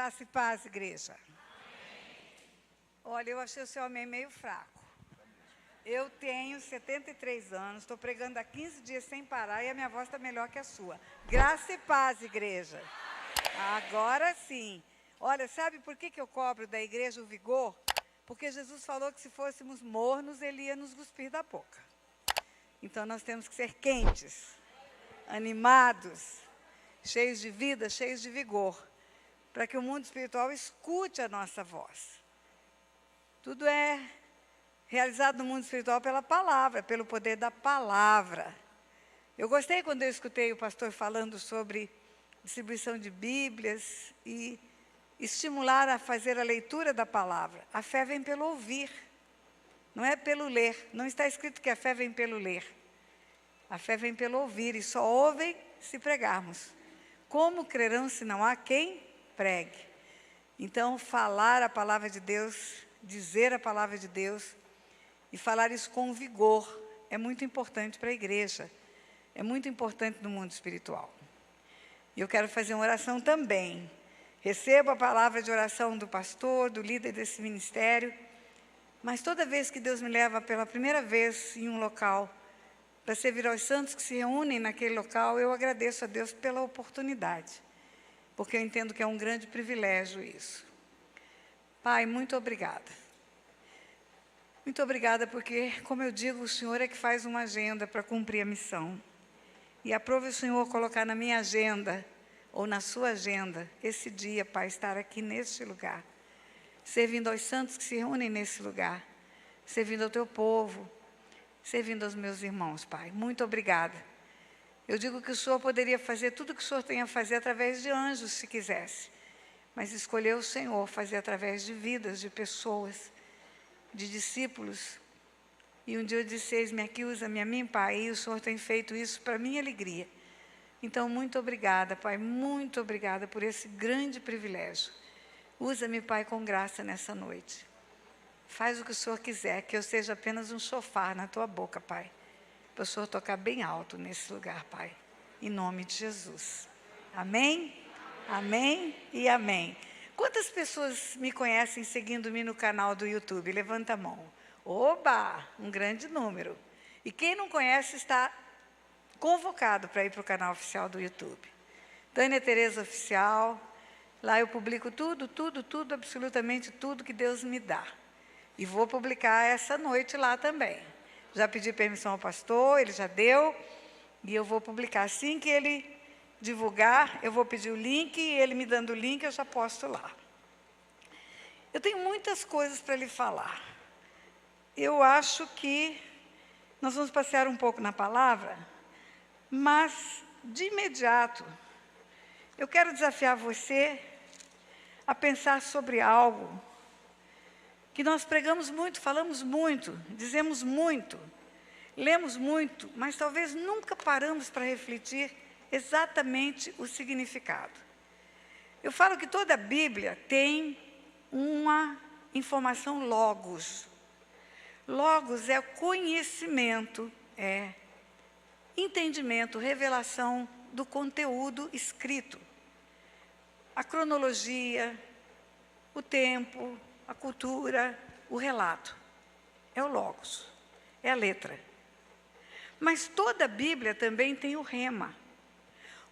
Graça e paz, igreja. Olha, eu achei o seu amém meio fraco. Eu tenho 73 anos, estou pregando há 15 dias sem parar e a minha voz está melhor que a sua. Graça e paz, igreja. Agora sim. Olha, sabe por que eu cobro da igreja o vigor? Porque Jesus falou que se fôssemos mornos, Ele ia nos cuspir da boca. Então nós temos que ser quentes, animados, cheios de vida, cheios de vigor, para que o mundo espiritual escute a nossa voz. Tudo é realizado no mundo espiritual pela palavra, pelo poder da palavra. Eu gostei quando eu escutei o pastor falando sobre distribuição de Bíblias e estimular a fazer a leitura da palavra. A fé vem pelo ouvir, não é pelo ler. Não está escrito que a fé vem pelo ler. A fé vem pelo ouvir, e só ouvem se pregarmos. Como crerão se não há quem pregue? Então, falar a palavra de Deus, dizer a palavra de Deus, e falar isso com vigor, é muito importante para a igreja. É muito importante no mundo espiritual. E eu quero fazer uma oração também. Recebo a palavra de oração do pastor, do líder desse ministério, mas toda vez que Deus me leva pela primeira vez em um local, para servir aos santos que se reúnem naquele local, eu agradeço a Deus pela oportunidade, porque eu entendo que é um grande privilégio isso. Pai, muito obrigada. Muito obrigada porque, como eu digo, o Senhor é que faz uma agenda para cumprir a missão. E aprove o Senhor colocar na minha agenda, ou na sua agenda, esse dia, Pai, estar aqui neste lugar, servindo aos santos que se reúnem nesse lugar, servindo ao teu povo, servindo aos meus irmãos, Pai. Muito obrigada. Eu digo que o Senhor poderia fazer tudo o que o Senhor tem a fazer através de anjos, se quisesse, mas escolheu o Senhor fazer através de vidas, de pessoas, de discípulos. E um dia eu disse: eis-me aqui, usa-me a mim, Pai, e o Senhor tem feito isso para minha alegria. Então, muito obrigada, Pai, muito obrigada por esse grande privilégio. Usa-me, Pai, com graça nessa noite. Faz o que o Senhor quiser, que eu seja apenas um chofar na tua boca, Pai, para o Senhor tocar bem alto nesse lugar, Pai, em nome de Jesus. Amém? Amém e amém. Quantas pessoas me conhecem seguindo-me no canal do YouTube? Levanta a mão. Oba! Um grande número. E quem não conhece está convocado para ir para o canal oficial do YouTube. Tânia Tereza Oficial. Lá eu publico tudo, absolutamente tudo que Deus me dá. E vou publicar essa noite lá também. Já pedi permissão ao pastor, ele já deu. E eu vou publicar. Assim que ele divulgar, eu vou pedir o link, e ele me dando o link, eu já posto lá. Eu tenho muitas coisas para lhe falar. Eu acho que nós vamos passear um pouco na palavra, mas, de imediato, eu quero desafiar você a pensar sobre algo que nós pregamos muito, falamos muito, dizemos muito, lemos muito, mas talvez nunca paramos para refletir exatamente o significado. Eu falo que toda a Bíblia tem uma informação logos. Logos é conhecimento, é entendimento, revelação do conteúdo escrito. A cronologia, o tempo, a cultura, o relato. É o logos, é a letra. Mas toda a Bíblia também tem o rema.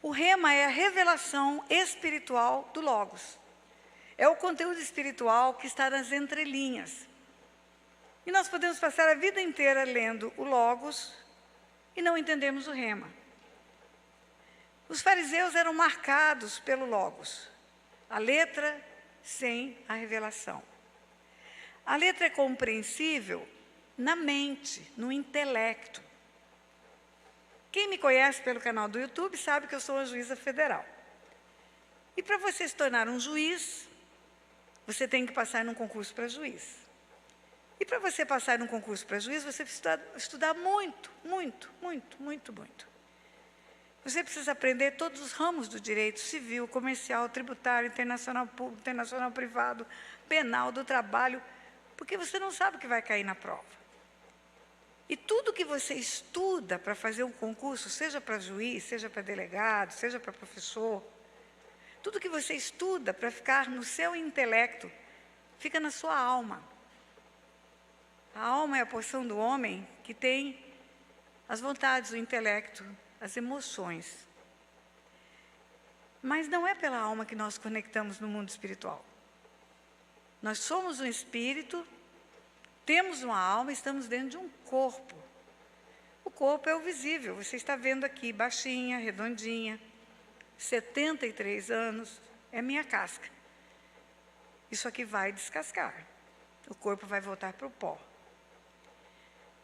O rema é a revelação espiritual do logos. É o conteúdo espiritual que está nas entrelinhas. E nós podemos passar a vida inteira lendo o logos e não entendemos o rema. Os fariseus eram marcados pelo logos, a letra sem a revelação. A letra é compreensível na mente, no intelecto. Quem me conhece pelo canal do YouTube sabe que eu sou uma juíza federal. E para você se tornar um juiz, você tem que passar num concurso para juiz. E para você passar num concurso para juiz, você precisa estudar muito. Você precisa aprender todos os ramos do direito civil, comercial, tributário, internacional público, internacional privado, penal, do trabalho, porque você não sabe o que vai cair na prova. E tudo que você estuda para fazer um concurso, seja para juiz, seja para delegado, seja para professor, Tudo que você estuda para ficar no seu intelecto, fica na sua alma. A alma é a porção do homem que tem as vontades, o intelecto, as emoções. Mas não é pela alma que nós conectamos no mundo espiritual. Nós somos um espírito, temos uma alma, estamos dentro de um corpo. O corpo é o visível, você está vendo aqui, baixinha, redondinha, 73 anos, é minha casca. Isso aqui vai descascar, o corpo vai voltar para o pó.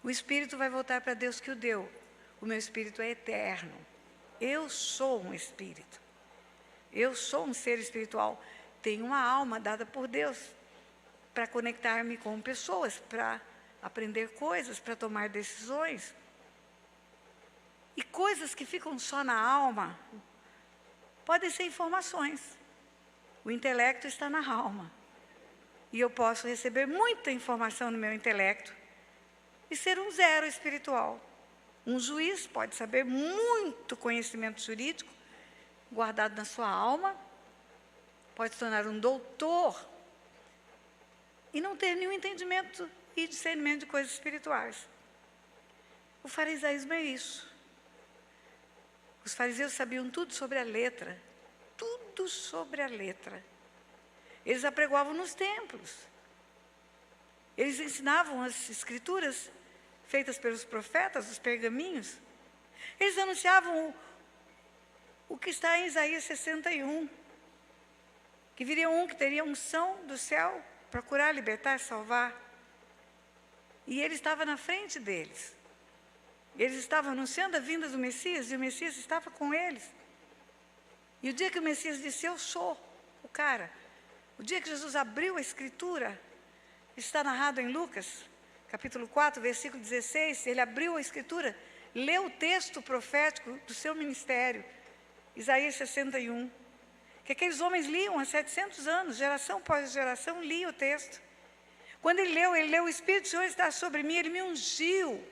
O espírito vai voltar para Deus que o deu. O meu espírito é eterno. Eu sou um espírito. Eu sou um ser espiritual. Tenho uma alma dada por Deus para conectar-me com pessoas, para aprender coisas, para tomar decisões. E coisas que ficam só na alma podem ser informações. O intelecto está na alma. E eu posso receber muita informação no meu intelecto e ser um zero espiritual. Um juiz pode saber muito conhecimento jurídico guardado na sua alma, pode se tornar um doutor e não ter nenhum entendimento e discernimento de coisas espirituais. O farisaísmo é isso. Os fariseus sabiam tudo sobre a letra, tudo sobre a letra. Eles apregoavam nos templos. Eles ensinavam as escrituras feitas pelos profetas, os pergaminhos. Eles anunciavam o que está em Isaías 61, que viria um que teria unção do céu para curar, libertar, salvar. E ele estava na frente deles. Eles estavam anunciando a vinda do Messias, e o Messias estava com eles. E o dia que o Messias disse, eu sou o cara, o dia que Jesus abriu a Escritura, está narrado em Lucas, capítulo 4, versículo 16, ele abriu a Escritura, leu o texto profético do seu ministério, Isaías 61, que aqueles homens liam há 700 anos, geração após geração, lia o texto. Quando ele leu, o Espírito do Senhor está sobre mim, ele me ungiu.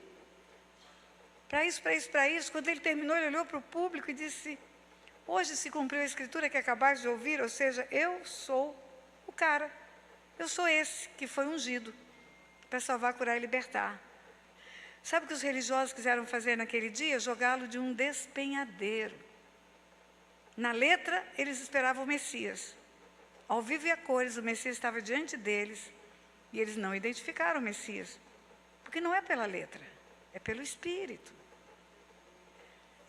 Para isso, para isso, para isso. Quando ele terminou, ele olhou para o público e disse, hoje se cumpriu a Escritura que acabaste de ouvir, ou seja, eu sou o cara. Eu sou esse que foi ungido para salvar, curar e libertar. Sabe o que os religiosos quiseram fazer naquele dia? Jogá-lo de um despenhadeiro. Na letra, eles esperavam o Messias. Ao vivo e a cores, o Messias estava diante deles. E eles não identificaram o Messias. Porque não é pela letra, é pelo Espírito.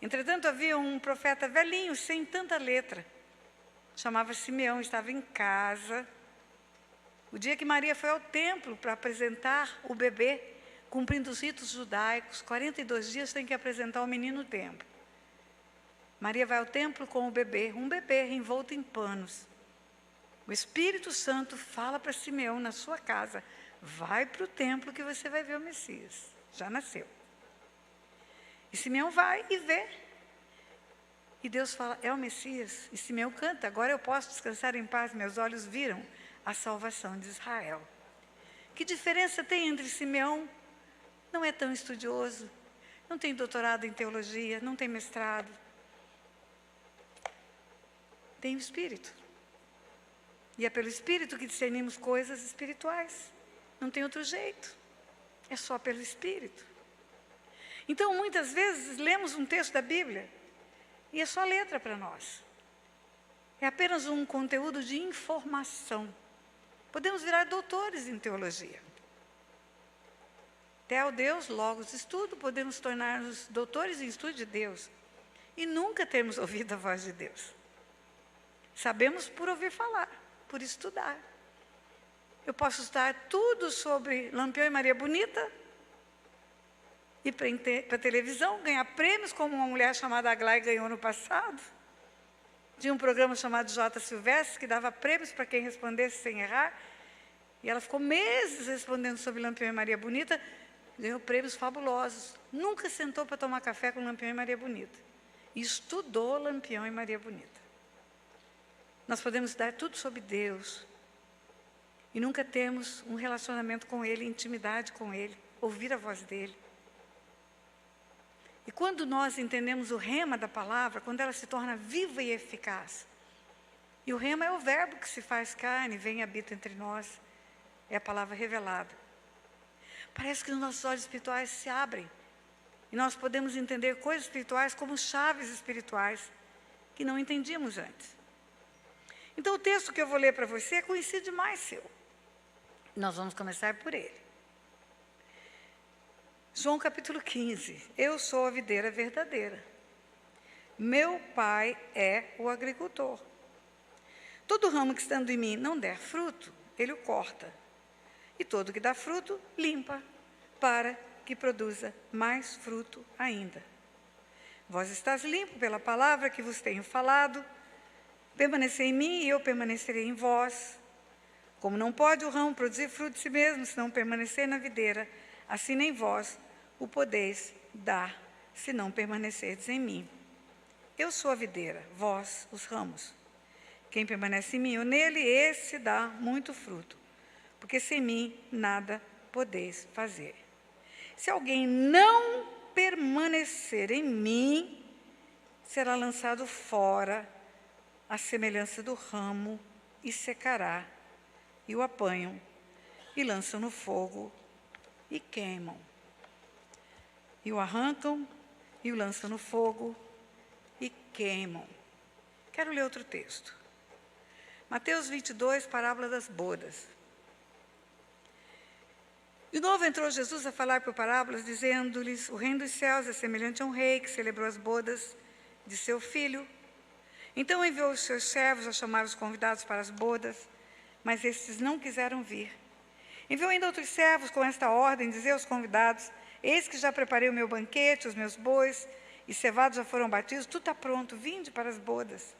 Entretanto, havia um profeta velhinho, sem tanta letra. Chamava-se Simeão, estava em casa. O dia que Maria foi ao templo para apresentar o bebê, cumprindo os ritos judaicos, 42 dias tem que apresentar o menino no templo. Maria vai ao templo com o bebê, um bebê envolto em panos. O Espírito Santo fala para Simeão na sua casa, vai para o templo que você vai ver o Messias, já nasceu. E Simeão vai e vê. E Deus fala, é o Messias. E Simeão canta, agora eu posso descansar em paz, meus olhos viram a salvação de Israel. Que diferença tem entre Simeão? Não é tão estudioso, não tem doutorado em teologia, não tem mestrado. Tem o Espírito. E é pelo Espírito que discernimos coisas espirituais. Não tem outro jeito. É só pelo Espírito. Então, muitas vezes, lemos um texto da Bíblia e é só letra para nós. É apenas um conteúdo de informação. Podemos virar doutores em teologia. Theo Deus, logos estudo, podemos tornar-nos doutores em estudo de Deus. E nunca termos ouvido a voz de Deus. Sabemos por ouvir falar, por estudar. Eu posso estudar tudo sobre Lampião e Maria Bonita, ir para a televisão, ganhar prêmios, como uma mulher chamada Aglai ganhou no passado. Tinha um programa chamado J. Silvestre, que dava prêmios para quem respondesse sem errar. E ela ficou meses respondendo sobre Lampião e Maria Bonita, ganhou prêmios fabulosos. Nunca sentou para tomar café com Lampião e Maria Bonita. E estudou Lampião e Maria Bonita. Nós podemos estudar tudo sobre Deus e nunca temos um relacionamento com Ele, intimidade com Ele, ouvir a voz dEle. E quando nós entendemos o rema da palavra, quando ela se torna viva e eficaz, E o rema é o verbo que se faz carne, vem e habita entre nós. É a palavra revelada. Parece que os nossos olhos espirituais se abrem. E nós podemos entender coisas espirituais como chaves espirituais que não entendíamos antes. Então, o texto que eu vou ler para você é conhecido demais seu. Nós vamos começar por ele. João capítulo 15. Eu sou a videira verdadeira. Meu pai é o agricultor. Todo ramo que estando em mim não der fruto, ele o corta. E todo que dá fruto, limpa, para que produza mais fruto ainda. Vós estás limpo pela palavra que vos tenho falado. Permanecei em mim e eu permanecerei em vós. Como não pode o ramo produzir fruto de si mesmo, se não permanecer na videira, assim nem vós o podeis dar, se não permanecerdes em mim. Eu sou a videira, vós os ramos. Quem permanece em mim ou nele, esse dá muito fruto, porque sem mim nada podeis fazer. Se alguém não permanecer em mim, será lançado fora, à semelhança do ramo, e secará. E o apanham, e lançam no fogo, e queimam. E o arrancam, e o lançam no fogo, e queimam. Quero ler outro texto. Mateus 22, parábola das bodas. De novo entrou Jesus a falar por parábolas, dizendo-lhes: o reino dos céus é semelhante a um rei que celebrou as bodas de seu filho. Então enviou os seus servos a chamar os convidados para as bodas, mas estes não quiseram vir. Enviou ainda outros servos com esta ordem, dizer aos convidados: eis que já preparei o meu banquete, os meus bois e cevados já foram batidos, tudo está pronto, vinde para as bodas.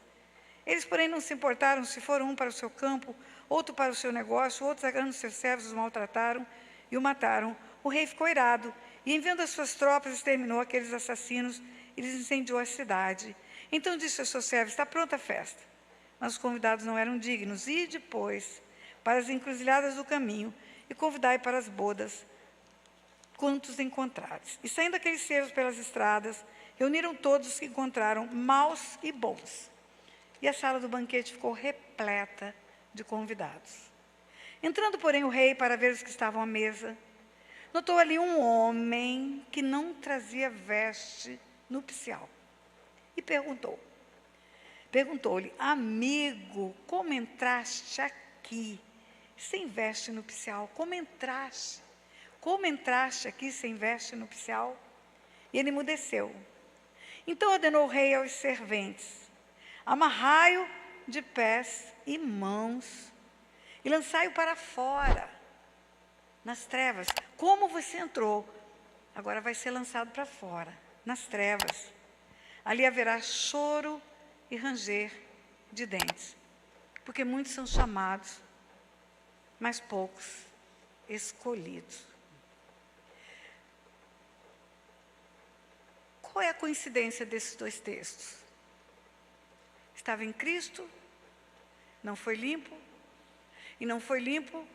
Eles, porém, não se importaram se foram um para o seu campo, outro para o seu negócio, outros, agarrando seus servos, os maltrataram e o mataram. O rei ficou irado e, enviando as suas tropas, exterminou aqueles assassinos e lhes incendiou a cidade. Então disse aos seus servos: está pronta a festa. Mas os convidados não eram dignos. E depois, para as encruzilhadas do caminho, e convidai para as bodas quantos encontrares. E saindo aqueles servos pelas estradas, reuniram todos os que encontraram, maus e bons. E a sala do banquete ficou repleta de convidados. Entrando, porém, o rei para ver os que estavam à mesa, notou ali um homem que não trazia veste nupcial. E perguntou-lhe: amigo, como entraste aqui sem veste nupcial? Como entraste? Como entraste aqui sem veste nupcial? E ele emudeceu. Então ordenou o rei aos serventes: amarrai-o de pés e mãos e lançai-o para fora, nas trevas. Como você entrou, agora vai ser lançado para fora, nas trevas. Ali haverá choro e ranger de dentes, porque muitos são chamados, mas poucos escolhidos. Qual é a coincidência desses dois textos? Estava em Cristo, não foi limpo, e não foi limpo,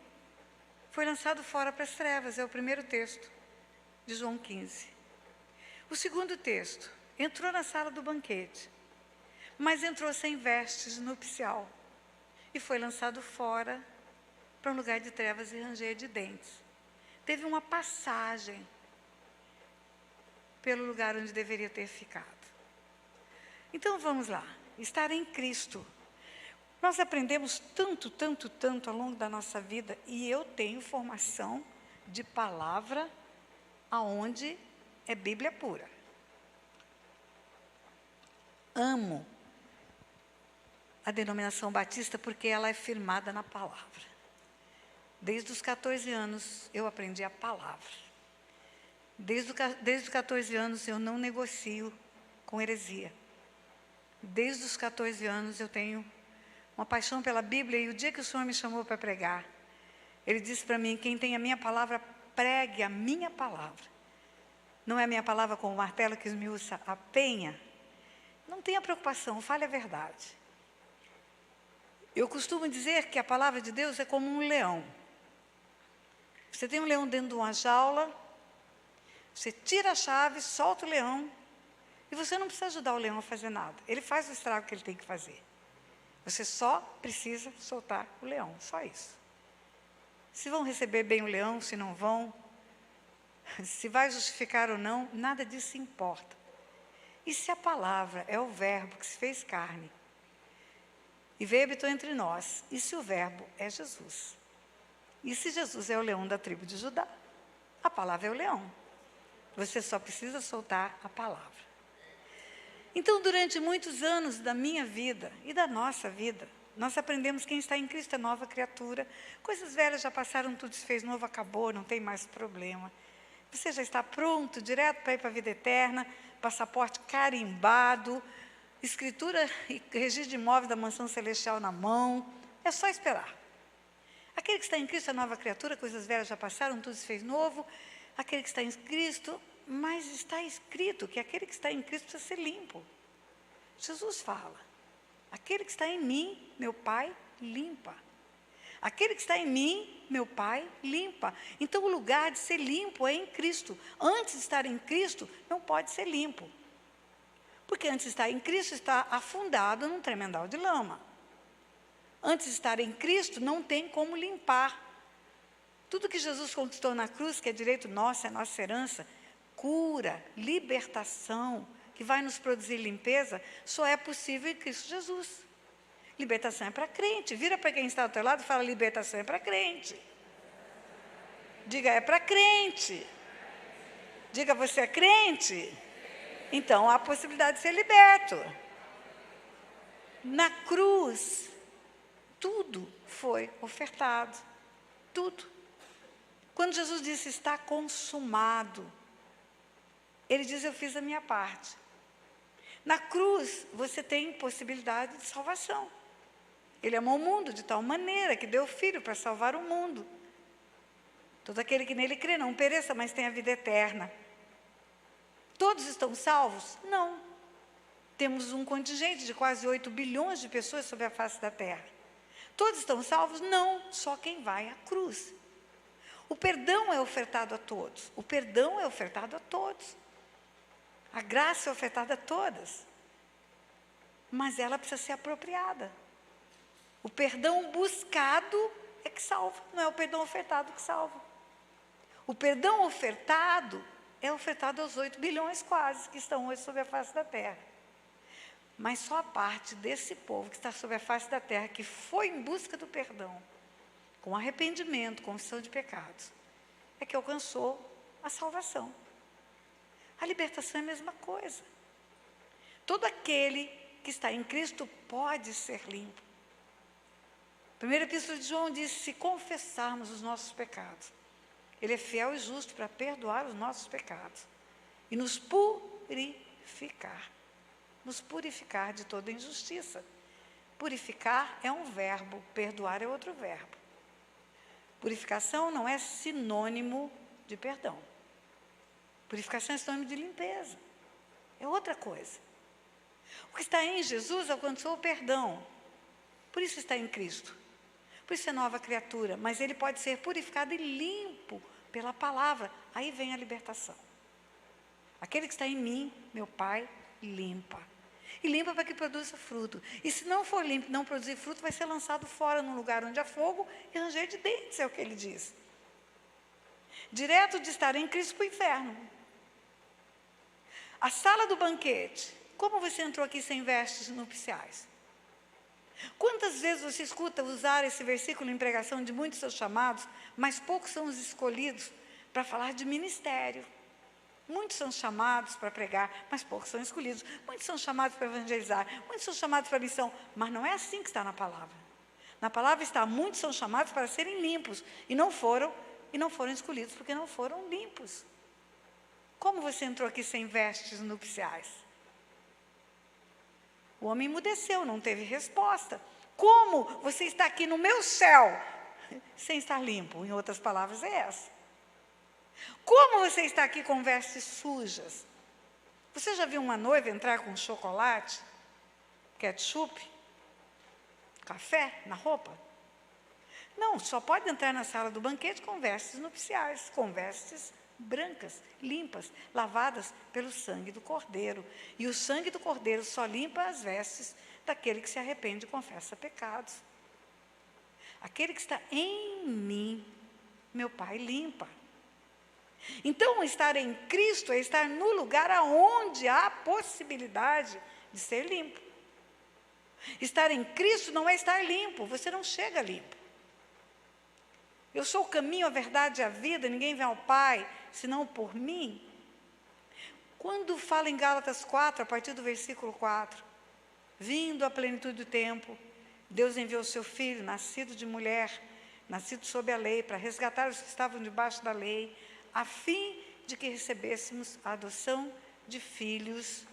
foi lançado fora para as trevas. É o primeiro texto de João 15. O segundo texto, entrou na sala do banquete, mas entrou sem vestes nupcial, e foi lançado fora para um lugar de trevas e ranger de dentes. Teve uma passagem pelo lugar onde deveria ter ficado. Então vamos lá. Estar em Cristo. Nós aprendemos tanto ao longo da nossa vida, e eu tenho formação de palavra aonde é Bíblia pura. Amo a denominação batista porque ela é firmada na palavra. Desde os 14 anos eu aprendi a palavra. Desde os 14 anos eu não negocio com heresia. Desde os 14 anos eu tenho uma paixão pela Bíblia, e o dia que o Senhor me chamou para pregar, Ele disse para mim: quem tem a minha palavra, pregue a minha palavra. Não é a minha palavra com o martelo que esmiuça a penha? Não tenha preocupação, fale a verdade. Eu costumo dizer que a palavra de Deus é como um leão. Você tem um leão dentro de uma jaula, você tira a chave, solta o leão, e você não precisa ajudar o leão a fazer nada. Ele faz o estrago que ele tem que fazer. Você só precisa soltar o leão, só isso. Se vão receber bem o leão, se não vão, se vai justificar ou não, nada disso importa. E se a palavra é o verbo que se fez carne e veio e habitou entre nós, e se o verbo é Jesus? E se Jesus é o leão da tribo de Judá? A palavra é o leão. Você só precisa soltar a palavra. Então, durante muitos anos da minha vida e da nossa vida, nós aprendemos que quem está em Cristo é nova criatura. Coisas velhas já passaram, tudo se fez novo, acabou, não tem mais problema. Você já está pronto, direto para ir para a vida eterna, passaporte carimbado, escritura e registro de imóvel da mansão celestial na mão. É só esperar. Aquele que está em Cristo é nova criatura, coisas velhas já passaram, tudo se fez novo. Aquele que está em Cristo, mas está escrito que aquele que está em Cristo precisa ser limpo. Jesus fala, aquele que está em mim, meu Pai, limpa. Aquele que está em mim, meu Pai, limpa. Então, o lugar de ser limpo é em Cristo. Antes de estar em Cristo, não pode ser limpo. Porque antes de estar em Cristo, está afundado num tremendal de lama. Antes de estar em Cristo, não tem como limpar. Tudo que Jesus conquistou na cruz, que é direito nosso, é nossa herança, cura, libertação, que vai nos produzir limpeza, só é possível em Cristo Jesus. Libertação é para crente. Vira para quem está ao teu lado e fala, libertação é para crente. Diga, é para crente. Diga, você é crente? Então, há a possibilidade de ser liberto. Na cruz, tudo foi ofertado. Tudo. Quando Jesus disse, está consumado, ele diz, eu fiz a minha parte. Na cruz, você tem possibilidade de salvação. Ele amou o mundo de tal maneira que deu o Filho para salvar o mundo. Todo aquele que nele crê não pereça, mas tenha vida eterna. Todos estão salvos? Não. Temos um contingente de quase 8 bilhões de pessoas sobre a face da terra. Todos estão salvos? Não. Só quem vai à cruz. O perdão é ofertado a todos. O perdão é ofertado a todos. A graça é ofertada a todas. Mas ela precisa ser apropriada. O perdão buscado é que salva, não é o perdão ofertado que salva. O perdão ofertado é ofertado aos 8 bilhões quase, que estão hoje sobre a face da terra. Mas só a parte desse povo que está sobre a face da terra, que foi em busca do perdão, com arrependimento, confissão de pecados, é que alcançou a salvação. A libertação é a mesma coisa. Todo aquele que está em Cristo pode ser limpo. Primeira epístola de João diz, se confessarmos os nossos pecados, ele é fiel e justo para perdoar os nossos pecados e nos purificar de toda injustiça. Purificar é um verbo, perdoar é outro verbo. Purificação não é sinônimo de perdão. Purificação é sinônimo de limpeza. É outra coisa. O que está em Jesus alcançou o perdão. Por isso está em Cristo. Por isso é nova criatura. Mas ele pode ser purificado e limpo pela palavra. Aí vem a libertação. Aquele que está em mim, meu Pai, limpa. E limpa para que produza fruto. E se não for limpo, não produzir fruto, vai ser lançado fora num lugar onde há fogo e ranger de dentes, é o que ele diz. Direto de estar em Cristo para o inferno. A sala do banquete. Como você entrou aqui sem vestes nupciais? Quantas vezes você escuta usar esse versículo em pregação de muitos seus chamados, mas poucos são os escolhidos para falar de ministério. Muitos são chamados para pregar, mas poucos são escolhidos. Muitos são chamados para evangelizar, muitos são chamados para missão, mas não é assim que está na palavra. Na palavra está, muitos são chamados para serem limpos, e não foram escolhidos porque não foram limpos. Como você entrou aqui sem vestes nupciais? O homem emudeceu, não teve resposta. Como você está aqui no meu céu sem estar limpo? Em outras palavras, é essa. Como você está aqui com vestes sujas? Você já viu uma noiva entrar com chocolate, ketchup, café na roupa? Não, só pode entrar na sala do banquete com vestes nupciais, com vestes brancas, limpas, lavadas pelo sangue do Cordeiro. E o sangue do Cordeiro só limpa as vestes daquele que se arrepende e confessa pecados. Aquele que está em mim, meu Pai limpa. Então, estar em Cristo é estar no lugar aonde há possibilidade de ser limpo. Estar em Cristo não é estar limpo, você não chega limpo. Eu sou o caminho, a verdade e a vida, ninguém vem ao Pai, senão por mim. Quando fala em Gálatas 4, a partir do versículo 4, vindo à plenitude do tempo, Deus enviou o seu Filho, nascido de mulher, nascido sob a lei, para resgatar os que estavam debaixo da lei, a fim de que recebêssemos a adoção de filhos.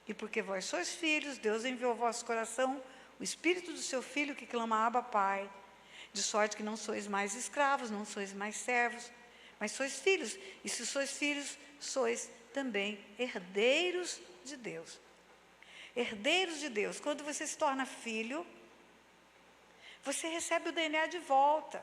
E porque vós sois filhos, Deus enviou ao vosso coração o Espírito do seu Filho que clama, Abba, Pai. De sorte que não sois mais escravos, não sois mais servos, mas sois filhos. E se sois filhos, sois também herdeiros de Deus. Herdeiros de Deus. Quando você se torna filho, você recebe o DNA de volta.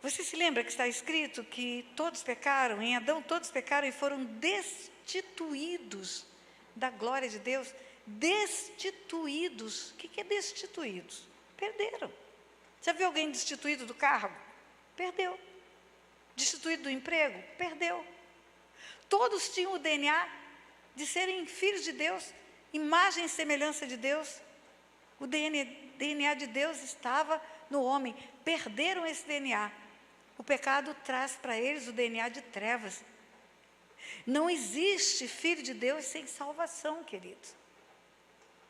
Você se lembra que está escrito que todos pecaram, em Adão todos pecaram e foram destituídos da glória de Deus? Destituídos. O que é destituídos? Perderam. Já viu alguém destituído do cargo? Perdeu. Destituído do emprego? Perdeu. Todos tinham o DNA de serem filhos de Deus, imagem e semelhança de Deus. O DNA de Deus estava no homem. Perderam esse DNA. O pecado traz para eles o DNA de trevas. Não existe filho de Deus sem salvação, queridos.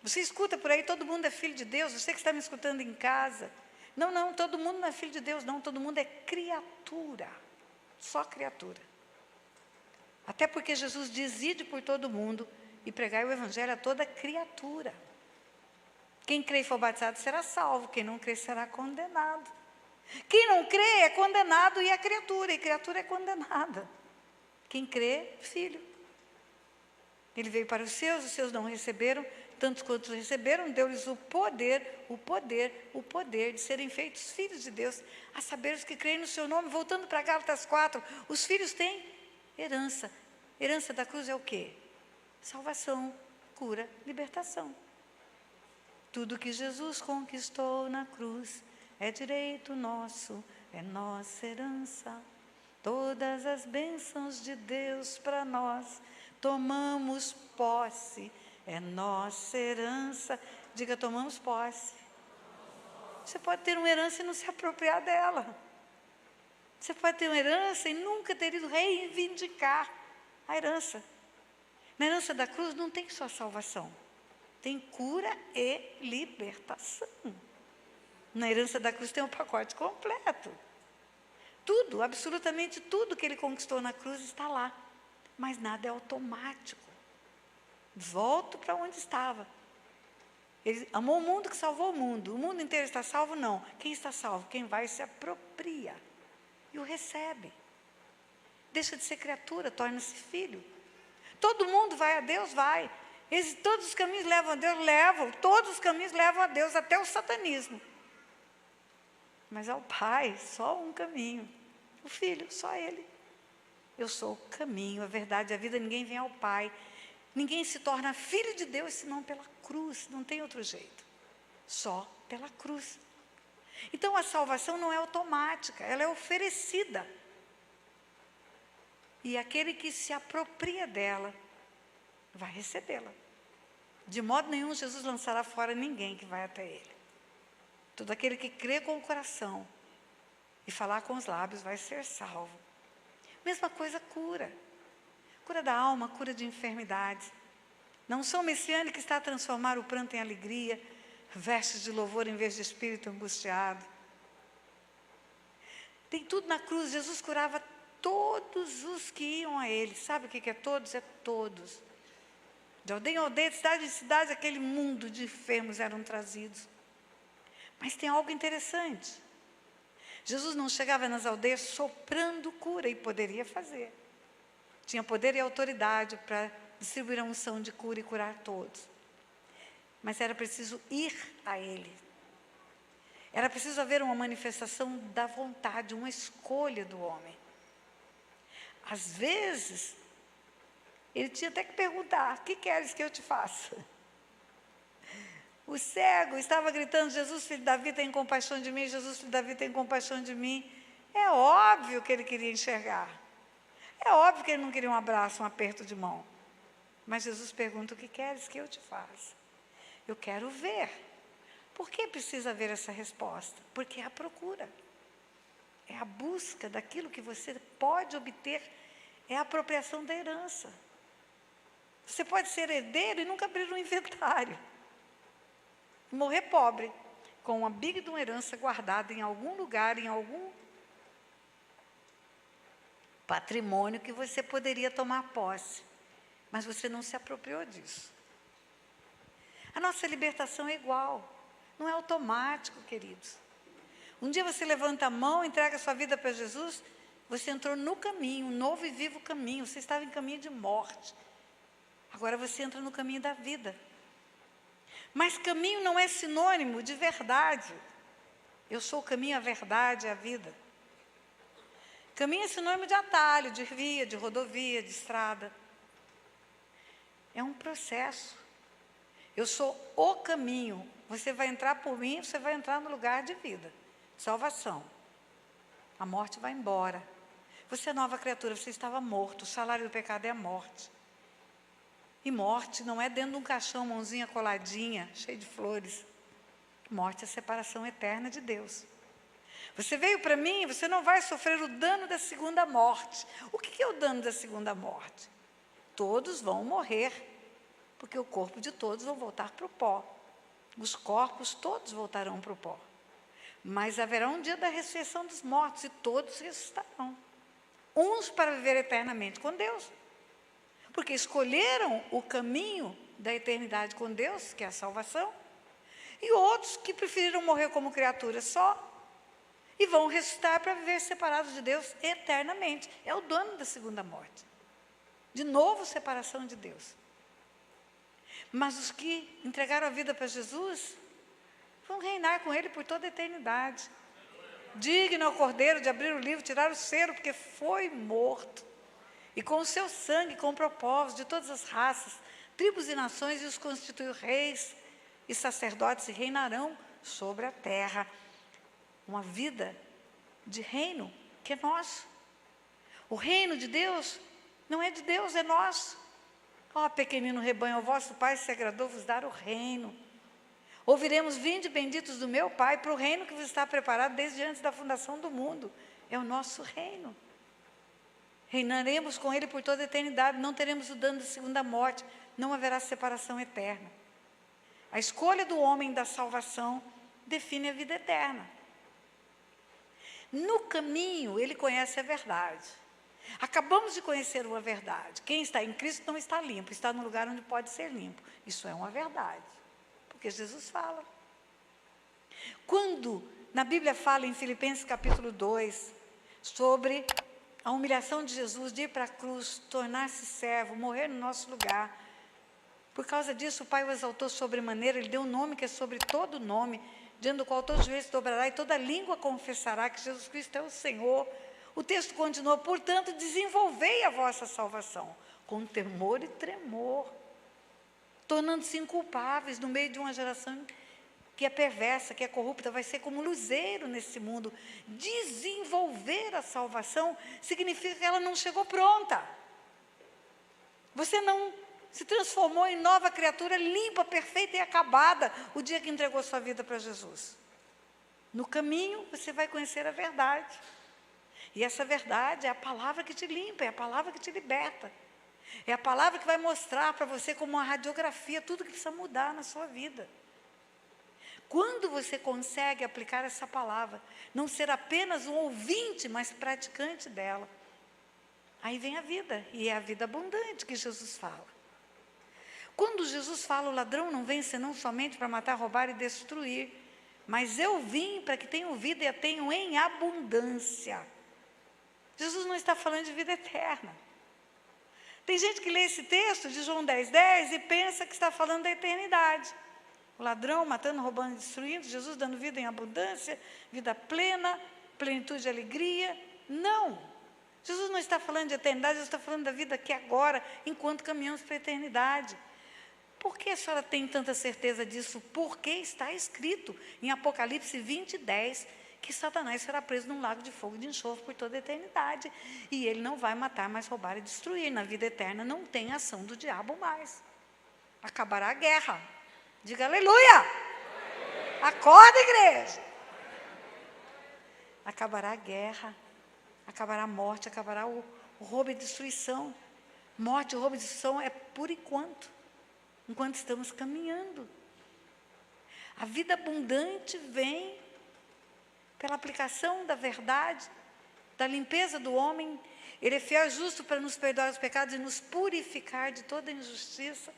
Você escuta por aí, todo mundo é filho de Deus, você que está me escutando em casa. Não, todo mundo não é filho de Deus, não, todo mundo é criatura, só criatura. Até porque Jesus diz, ide por todo mundo e pregai o evangelho a toda criatura. Quem crê e for batizado será salvo, quem não crê será condenado. Quem não crê é condenado e criatura é condenada. Quem crê, filho. Ele veio para os seus não receberam, tantos quantos receberam, deu-lhes o poder de serem feitos filhos de Deus, a saber os que creem no seu nome. Voltando para Gálatas 4, os filhos têm herança. Herança da cruz é o quê? Salvação, cura, libertação. Tudo que Jesus conquistou na cruz é direito nosso, é nossa herança. Todas as bênçãos de Deus para nós, tomamos posse, é nossa herança. Diga, tomamos posse. Você pode ter uma herança e não se apropriar dela. Você pode ter uma herança e nunca ter ido reivindicar a herança. Na herança da cruz não tem só salvação, tem cura e libertação. Na herança da cruz tem um pacote completo. Tudo, absolutamente tudo que ele conquistou na cruz está lá. Mas nada é automático. Volto para onde estava. Ele amou o mundo que salvou o mundo. O mundo inteiro está salvo? Não. Quem está salvo? Quem vai se apropria e o recebe. Deixa de ser criatura, torna-se filho. Todo mundo vai a Deus? Vai. Todos os caminhos levam a Deus? Levam. Todos os caminhos levam a Deus, até o satanismo. Mas ao Pai, só um caminho. O Filho, só Ele. Eu sou o caminho, a verdade, a vida. Ninguém vem ao Pai. Ninguém se torna filho de Deus senão pela cruz. Não tem outro jeito. Só pela cruz. Então a salvação não é automática, ela é oferecida. E aquele que se apropria dela vai recebê-la. De modo nenhum Jesus lançará fora ninguém que vai até Ele. Todo aquele que crê com o coração e falar com os lábios vai ser salvo. Mesma coisa cura. Cura da alma, cura de enfermidades. Não são messiânica que está a transformar o pranto em alegria, vestes de louvor em vez de espírito angustiado. Tem tudo na cruz. Jesus curava todos os que iam a Ele. Sabe o que é todos? É todos. De aldeia em aldeia, de cidade em cidade, aquele mundo de enfermos eram trazidos. Mas tem algo interessante. Jesus não chegava nas aldeias soprando cura, e poderia fazer. Tinha poder e autoridade para distribuir a unção de cura e curar todos. Mas era preciso ir a Ele. Era preciso haver uma manifestação da vontade, uma escolha do homem. Às vezes, ele tinha até que perguntar: o que queres que eu te faça? O cego estava gritando: Jesus, filho de Davi, tem compaixão de mim, Jesus, filho de Davi, tem compaixão de mim. É óbvio que ele queria enxergar. É óbvio que ele não queria um abraço, um aperto de mão. Mas Jesus pergunta: o que queres que eu te faça? Eu quero ver. Por que precisa haver essa resposta? Porque é a procura. É a busca daquilo que você pode obter. É a apropriação da herança. Você pode ser herdeiro e nunca abrir um inventário. Morrer pobre, com uma big de uma herança guardada em algum lugar, em algum patrimônio que você poderia tomar posse. Mas você não se apropriou disso. A nossa libertação é igual. Não é automático, queridos. Um dia você levanta a mão, entrega a sua vida para Jesus, você entrou no caminho, um novo e vivo caminho. Você estava em caminho de morte. Agora você entra no caminho da vida. Mas caminho não é sinônimo de verdade. Eu sou o caminho, a verdade e a vida. Caminho é sinônimo de atalho, de via, de rodovia, de estrada. É um processo. Eu sou o caminho. Você vai entrar por mim, você vai entrar no lugar de vida, de salvação. A morte vai embora. Você é nova criatura, você estava morto. O salário do pecado é a morte. E morte não é dentro de um caixão, mãozinha coladinha, cheio de flores. Morte é a separação eterna de Deus. Você veio para mim, você não vai sofrer o dano da segunda morte. O que é o dano da segunda morte? Todos vão morrer, porque o corpo de todos vai voltar para o pó. Os corpos todos voltarão para o pó. Mas haverá um dia da ressurreição dos mortos, e todos ressuscitarão. Uns para viver eternamente com Deus, porque escolheram o caminho da eternidade com Deus, que é a salvação, e outros que preferiram morrer como criaturas só, e vão ressuscitar para viver separados de Deus eternamente. É o dano da segunda morte. De novo, separação de Deus. Mas os que entregaram a vida para Jesus, vão reinar com Ele por toda a eternidade. Digno ao Cordeiro de abrir o livro, tirar o selo, porque foi morto. E com o seu sangue comprou povos de todas as raças, tribos e nações, e os constituiu reis e sacerdotes, e reinarão sobre a terra. Uma vida de reino que é nosso. O reino de Deus não é de Deus, é nosso. Ó, pequenino rebanho, ao vosso Pai se agradou vos dar o reino. Ouviremos: vinde benditos do meu Pai, para o reino que vos está preparado desde antes da fundação do mundo. É o nosso reino. Reinaremos com Ele por toda a eternidade, não teremos o dano da segunda morte, não haverá separação eterna. A escolha do homem da salvação define a vida eterna. No caminho, ele conhece a verdade. Acabamos de conhecer uma verdade. Quem está em Cristo não está limpo, está no lugar onde pode ser limpo. Isso é uma verdade, porque Jesus fala. Quando na Bíblia fala em Filipenses capítulo 2, sobre a humilhação de Jesus, de ir para a cruz, tornar-se servo, morrer no nosso lugar. Por causa disso, o Pai o exaltou sobremaneira, Ele deu um nome que é sobre todo nome, diante do qual todo joelho se dobrará e toda língua confessará que Jesus Cristo é o Senhor. O texto continua: portanto, desenvolvei a vossa salvação com temor e tremor, tornando-se inculpáveis no meio de uma geração que é perversa, que é corrupta, vai ser como luzeiro nesse mundo. Desenvolver a salvação significa que ela não chegou pronta. Você não se transformou em nova criatura, limpa, perfeita e acabada, o dia que entregou sua vida para Jesus. No caminho, você vai conhecer a verdade. E essa verdade é a palavra que te limpa, é a palavra que te liberta. É a palavra que vai mostrar para você, como uma radiografia, tudo que precisa mudar na sua vida. Quando você consegue aplicar essa palavra, não ser apenas um ouvinte, mas praticante dela, aí vem a vida, e é a vida abundante que Jesus fala. Quando Jesus fala: o ladrão não vem senão somente para matar, roubar e destruir, mas eu vim para que tenham vida e a tenham em abundância. Jesus não está falando de vida eterna. Tem gente que lê esse texto de João 10:10 e pensa que está falando da eternidade. O ladrão matando, roubando e destruindo, Jesus dando vida em abundância, vida plena, plenitude de alegria. Não. Jesus não está falando de eternidade, Jesus está falando da vida aqui agora, enquanto caminhamos para a eternidade. Por que a senhora tem tanta certeza disso? Porque está escrito em Apocalipse 20:10 que Satanás será preso num lago de fogo e de enxofre por toda a eternidade. E ele não vai matar, mas roubar e destruir. Na vida eterna não tem ação do diabo mais. Acabará a guerra. Diga aleluia! Acorda, igreja! Acabará a guerra, acabará a morte, acabará o roubo e destruição. Morte, roubo e destruição é por enquanto estamos caminhando. A vida abundante vem pela aplicação da verdade, da limpeza do homem. Ele é fiel e justo para nos perdoar os pecados e nos purificar de toda injustiça.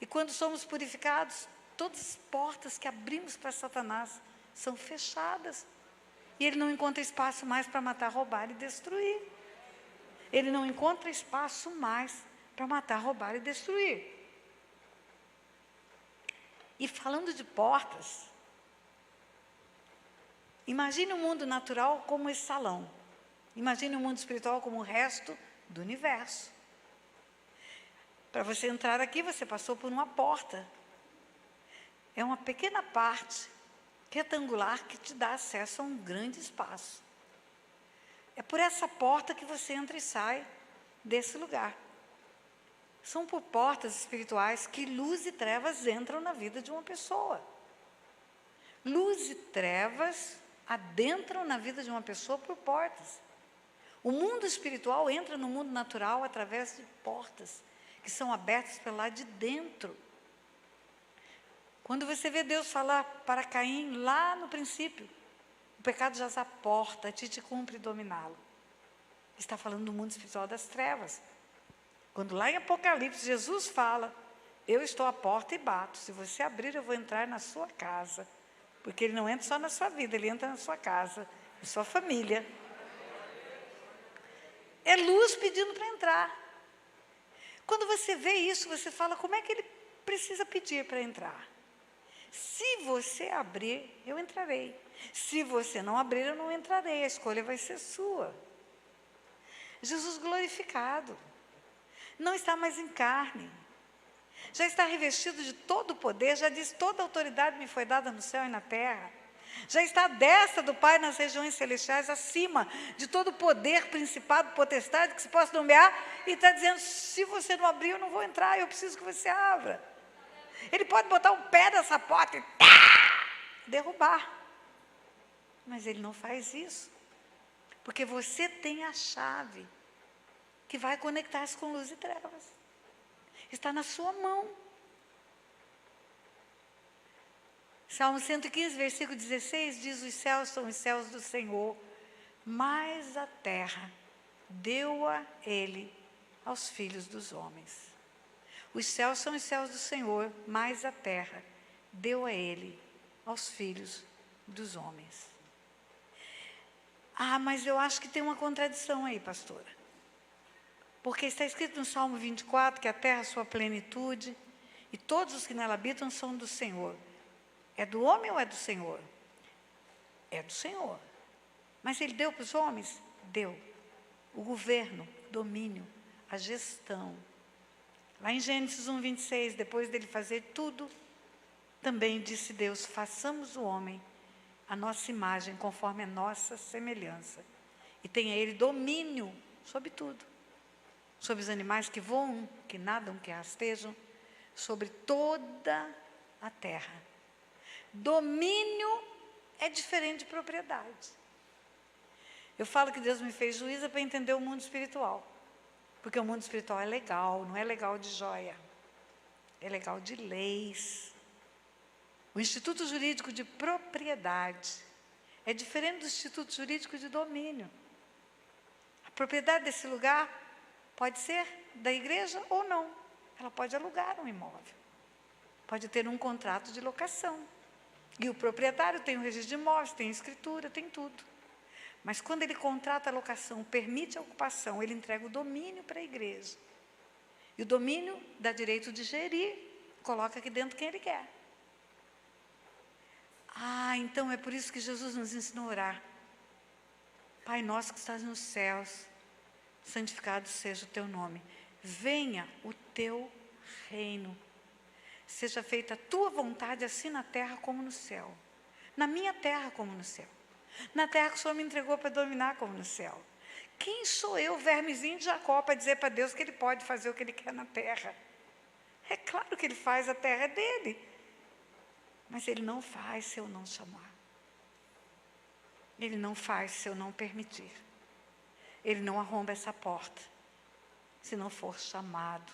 E quando somos purificados, todas as portas que abrimos para Satanás são fechadas. E ele não encontra espaço mais para matar, roubar e destruir. Ele não encontra espaço mais para matar, roubar e destruir. E falando de portas, imagine o mundo natural como esse salão. Imagine o mundo espiritual como o resto do universo. Para você entrar aqui, você passou por uma porta. É uma pequena parte retangular que te dá acesso a um grande espaço. É por essa porta que você entra e sai desse lugar. São por portas espirituais que luz e trevas entram na vida de uma pessoa. Luz e trevas adentram na vida de uma pessoa por portas. O mundo espiritual entra no mundo natural através de portas que são abertas pelo lado de dentro. Quando você vê Deus falar para Caim lá no princípio, o pecado já está à porta, a ti te cumpre dominá-lo. Está falando do mundo espiritual das trevas. Quando lá em Apocalipse Jesus fala, eu estou à porta e bato, se você abrir eu vou entrar na sua casa. Porque ele não entra só na sua vida, ele entra na sua casa, na sua família. É luz pedindo para entrar. Quando você vê isso, você fala, como é que ele precisa pedir para entrar? Se você abrir, eu entrarei. Se você não abrir, eu não entrarei. A escolha vai ser sua. Jesus glorificado. Não está mais em carne. Já está revestido de todo o poder. Já diz, toda a autoridade me foi dada no céu e na terra. Já está à destra do Pai nas regiões celestiais, acima de todo o poder, principado, potestade que se possa nomear. E está dizendo, se você não abrir, eu não vou entrar. Eu preciso que você abra. Ele pode botar um pé nessa porta e derrubar. Mas ele não faz isso. Porque você tem a chave que vai conectar-se com luz e trevas. Está na sua mão. Salmo 115, versículo 16, diz, os céus são os céus do Senhor, mas a terra deu-a Ele aos filhos dos homens. Os céus são os céus do Senhor, mas a terra deu a Ele aos filhos dos homens. Ah, mas eu acho que tem uma contradição aí, pastora. Porque está escrito no Salmo 24 que a terra é sua plenitude e todos os que nela habitam são do Senhor. É do homem ou é do Senhor? É do Senhor. Mas Ele deu para os homens? Deu. O governo, domínio, a gestão. Lá em Gênesis 1, 26, depois dele fazer tudo, também disse Deus, façamos o homem a nossa imagem, conforme a nossa semelhança. E tenha ele domínio sobre tudo. Sobre os animais que voam, que nadam, que rastejam, sobre toda a terra. Domínio é diferente de propriedade. Eu falo que Deus me fez juíza para entender o mundo espiritual. Porque o mundo espiritual é legal, não é legal de joia. É legal de leis. O Instituto Jurídico de Propriedade é diferente do Instituto Jurídico de Domínio. A propriedade desse lugar pode ser da igreja ou não. Ela pode alugar um imóvel. Pode ter um contrato de locação. E o proprietário tem o registro de imóveis, tem escritura, tem tudo. Mas quando ele contrata a locação, permite a ocupação, ele entrega o domínio para a igreja. E o domínio dá direito de gerir, coloca aqui dentro quem ele quer. Ah, então é por isso que Jesus nos ensinou a orar. Pai nosso que estás nos céus, santificado seja o teu nome. Venha o teu reino. Seja feita a tua vontade, assim na terra como no céu. Na minha terra como no céu. Na terra que o Senhor me entregou para dominar como no céu. Quem sou eu, vermezinho de Jacó, para dizer para Deus que Ele pode fazer o que Ele quer na terra? É claro que Ele faz, a terra é dele. Mas Ele não faz se eu não chamar. Ele não faz se eu não permitir. Ele não arromba essa porta se não for chamado,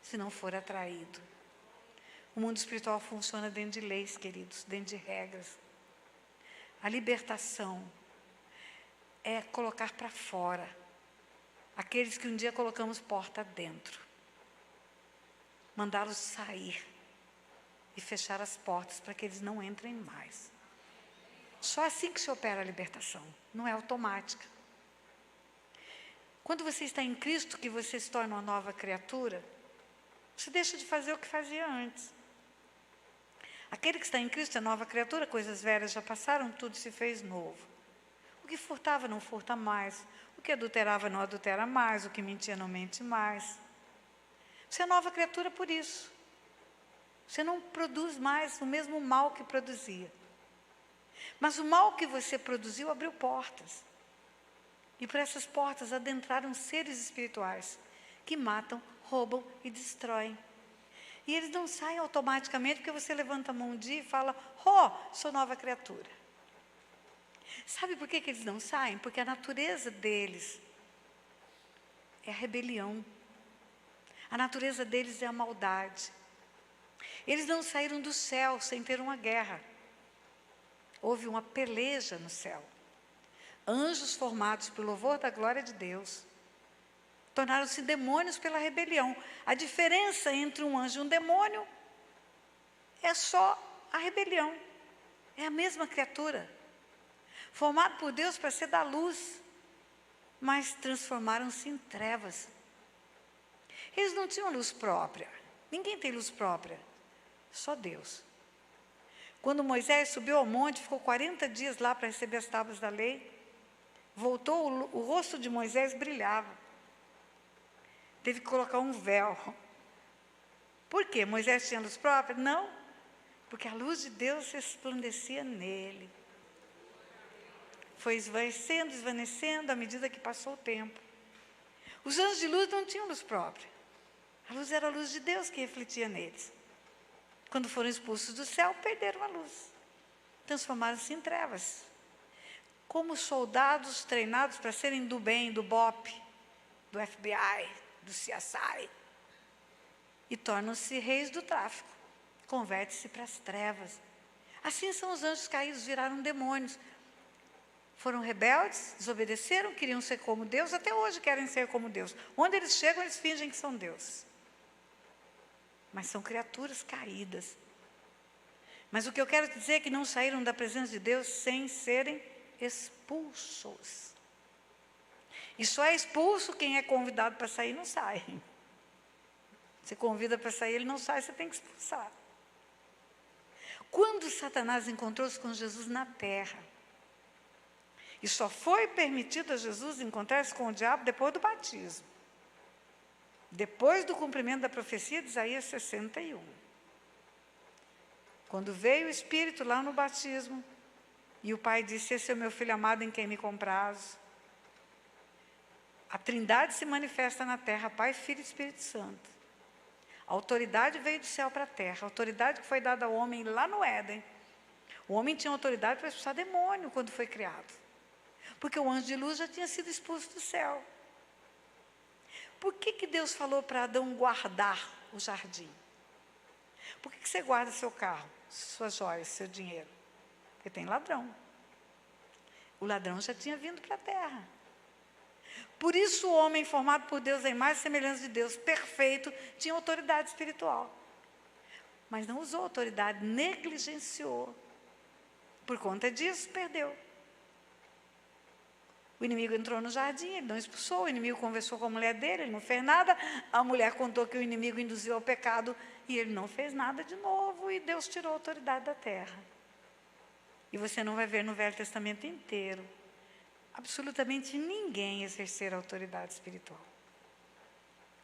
se não for atraído. O mundo espiritual funciona dentro de leis, queridos, dentro de regras. A libertação é colocar para fora aqueles que um dia colocamos porta dentro. Mandá-los sair e fechar as portas para que eles não entrem mais. Só assim que se opera a libertação, não é automática. Quando você está em Cristo, que você se torna uma nova criatura, você deixa de fazer o que fazia antes. Aquele que está em Cristo é nova criatura, coisas velhas já passaram, tudo se fez novo. O que furtava não furta mais, o que adulterava não adultera mais, o que mentia não mente mais. Você é nova criatura por isso. Você não produz mais o mesmo mal que produzia. Mas o mal que você produziu abriu portas. E por essas portas adentraram seres espirituais que matam, roubam e destroem. E eles não saem automaticamente porque você levanta a mão um dia e fala, sou nova criatura. Sabe por que eles não saem? Porque a natureza deles é a rebelião. A natureza deles é a maldade. Eles não saíram do céu sem ter uma guerra. Houve uma peleja no céu. Anjos formados pelo louvor da glória de Deus tornaram-se demônios pela rebelião. A diferença entre um anjo e um demônio é só a rebelião. É a mesma criatura. Formado por Deus para ser da luz, mas transformaram-se em trevas. Eles não tinham luz própria. Ninguém tem luz própria. Só Deus. Quando Moisés subiu ao monte, ficou 40 dias lá para receber as tábuas da lei, voltou, o rosto de Moisés brilhava. Teve que colocar um véu. Por quê? Moisés tinha luz própria? Não, porque a luz de Deus resplandecia nele. Foi esvanecendo à medida que passou o tempo. Os anjos de luz não tinham luz própria. A luz era a luz de Deus que refletia neles. Quando foram expulsos do céu, perderam a luz. Transformaram-se em trevas. Como soldados treinados para serem do bem, do BOP, do FBI, do CSI. E tornam-se reis do tráfico. Converte-se para as trevas. Assim são os anjos caídos, viraram demônios. Foram rebeldes, desobedeceram, queriam ser como Deus, até hoje querem ser como Deus. Onde eles chegam, eles fingem que são Deus. Mas são criaturas caídas. Mas o que eu quero dizer é que não saíram da presença de Deus sem serem expulsos. E só é expulso quem é convidado para sair, não sai. Você convida para sair, ele não sai, você tem que expulsar. Quando Satanás encontrou-se com Jesus na terra, e só foi permitido a Jesus encontrar-se com o diabo depois do batismo. Depois do cumprimento da profecia de Isaías 61. Quando veio o Espírito lá no batismo, e o Pai disse, esse é o meu Filho amado em quem me comprazo. A Trindade se manifesta na terra, Pai, Filho e Espírito Santo. A autoridade veio do céu para a terra, a autoridade que foi dada ao homem lá no Éden. O homem tinha autoridade para expulsar demônio quando foi criado. Porque o anjo de luz já tinha sido expulso do céu. Por que Deus falou para Adão guardar o jardim? Por que você guarda seu carro, suas joias, seu dinheiro? Porque tem ladrão. O ladrão já tinha vindo para a terra. Por isso o homem formado por Deus em imagem e semelhança de Deus, perfeito, tinha autoridade espiritual. Mas não usou autoridade, negligenciou. Por conta disso, perdeu. O inimigo entrou no jardim, ele não expulsou, o inimigo conversou com a mulher dele, ele não fez nada. A mulher contou que o inimigo induziu ao pecado e ele não fez nada de novo e Deus tirou a autoridade da terra. E você não vai ver no Velho Testamento inteiro absolutamente ninguém exercer autoridade espiritual.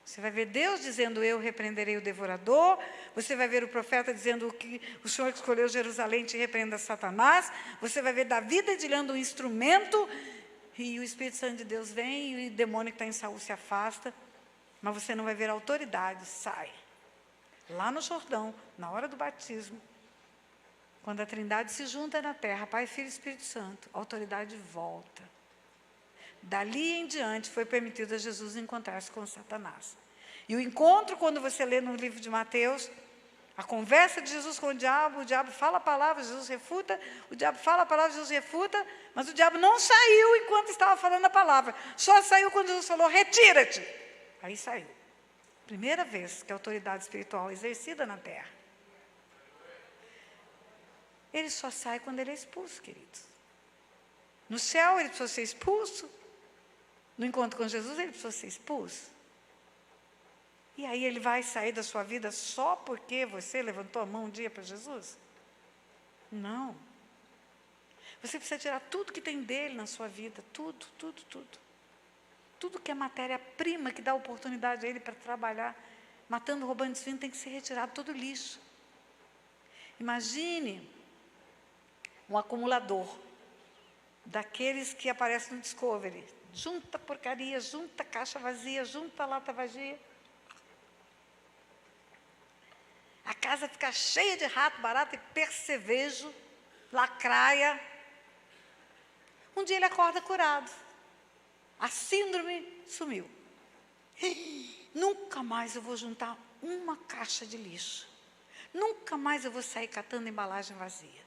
Você vai ver Deus dizendo, eu repreenderei o devorador. Você vai ver o profeta dizendo que o Senhor escolheu Jerusalém e repreenda Satanás. Você vai ver Davi dedilhando um instrumento e o Espírito Santo de Deus vem e o demônio que está em Saul se afasta. Mas você não vai ver a autoridade, sai. Lá no Jordão, na hora do batismo, quando a Trindade se junta na terra, Pai, Filho e Espírito Santo, a autoridade volta. Dali em diante foi permitido a Jesus encontrar-se com Satanás. E o encontro, quando você lê no livro de Mateus, a conversa de Jesus com o diabo fala a palavra, Jesus refuta, o diabo fala a palavra, Jesus refuta, mas o diabo não saiu enquanto estava falando a palavra, só saiu quando Jesus falou, retira-te. Aí saiu. Primeira vez que a autoridade espiritual é exercida na terra. Ele só sai quando ele é expulso, queridos. No céu ele precisa ser expulso. No encontro com Jesus ele precisa ser expulso. E aí ele vai sair da sua vida só porque você levantou a mão um dia para Jesus? Não. Você precisa tirar tudo que tem dele na sua vida. Tudo, tudo, tudo. Tudo que é matéria-prima que dá oportunidade a ele para trabalhar, matando, roubando, desviando, tem que ser retirado todo lixo. Imagine um acumulador, daqueles que aparecem no Discovery. Junta porcaria, junta caixa vazia, junta lata vazia. A casa fica cheia de rato, barata e percevejo, lacraia. Um dia ele acorda curado. A síndrome sumiu. Nunca mais eu vou juntar uma caixa de lixo. Nunca mais eu vou sair catando embalagem vazia.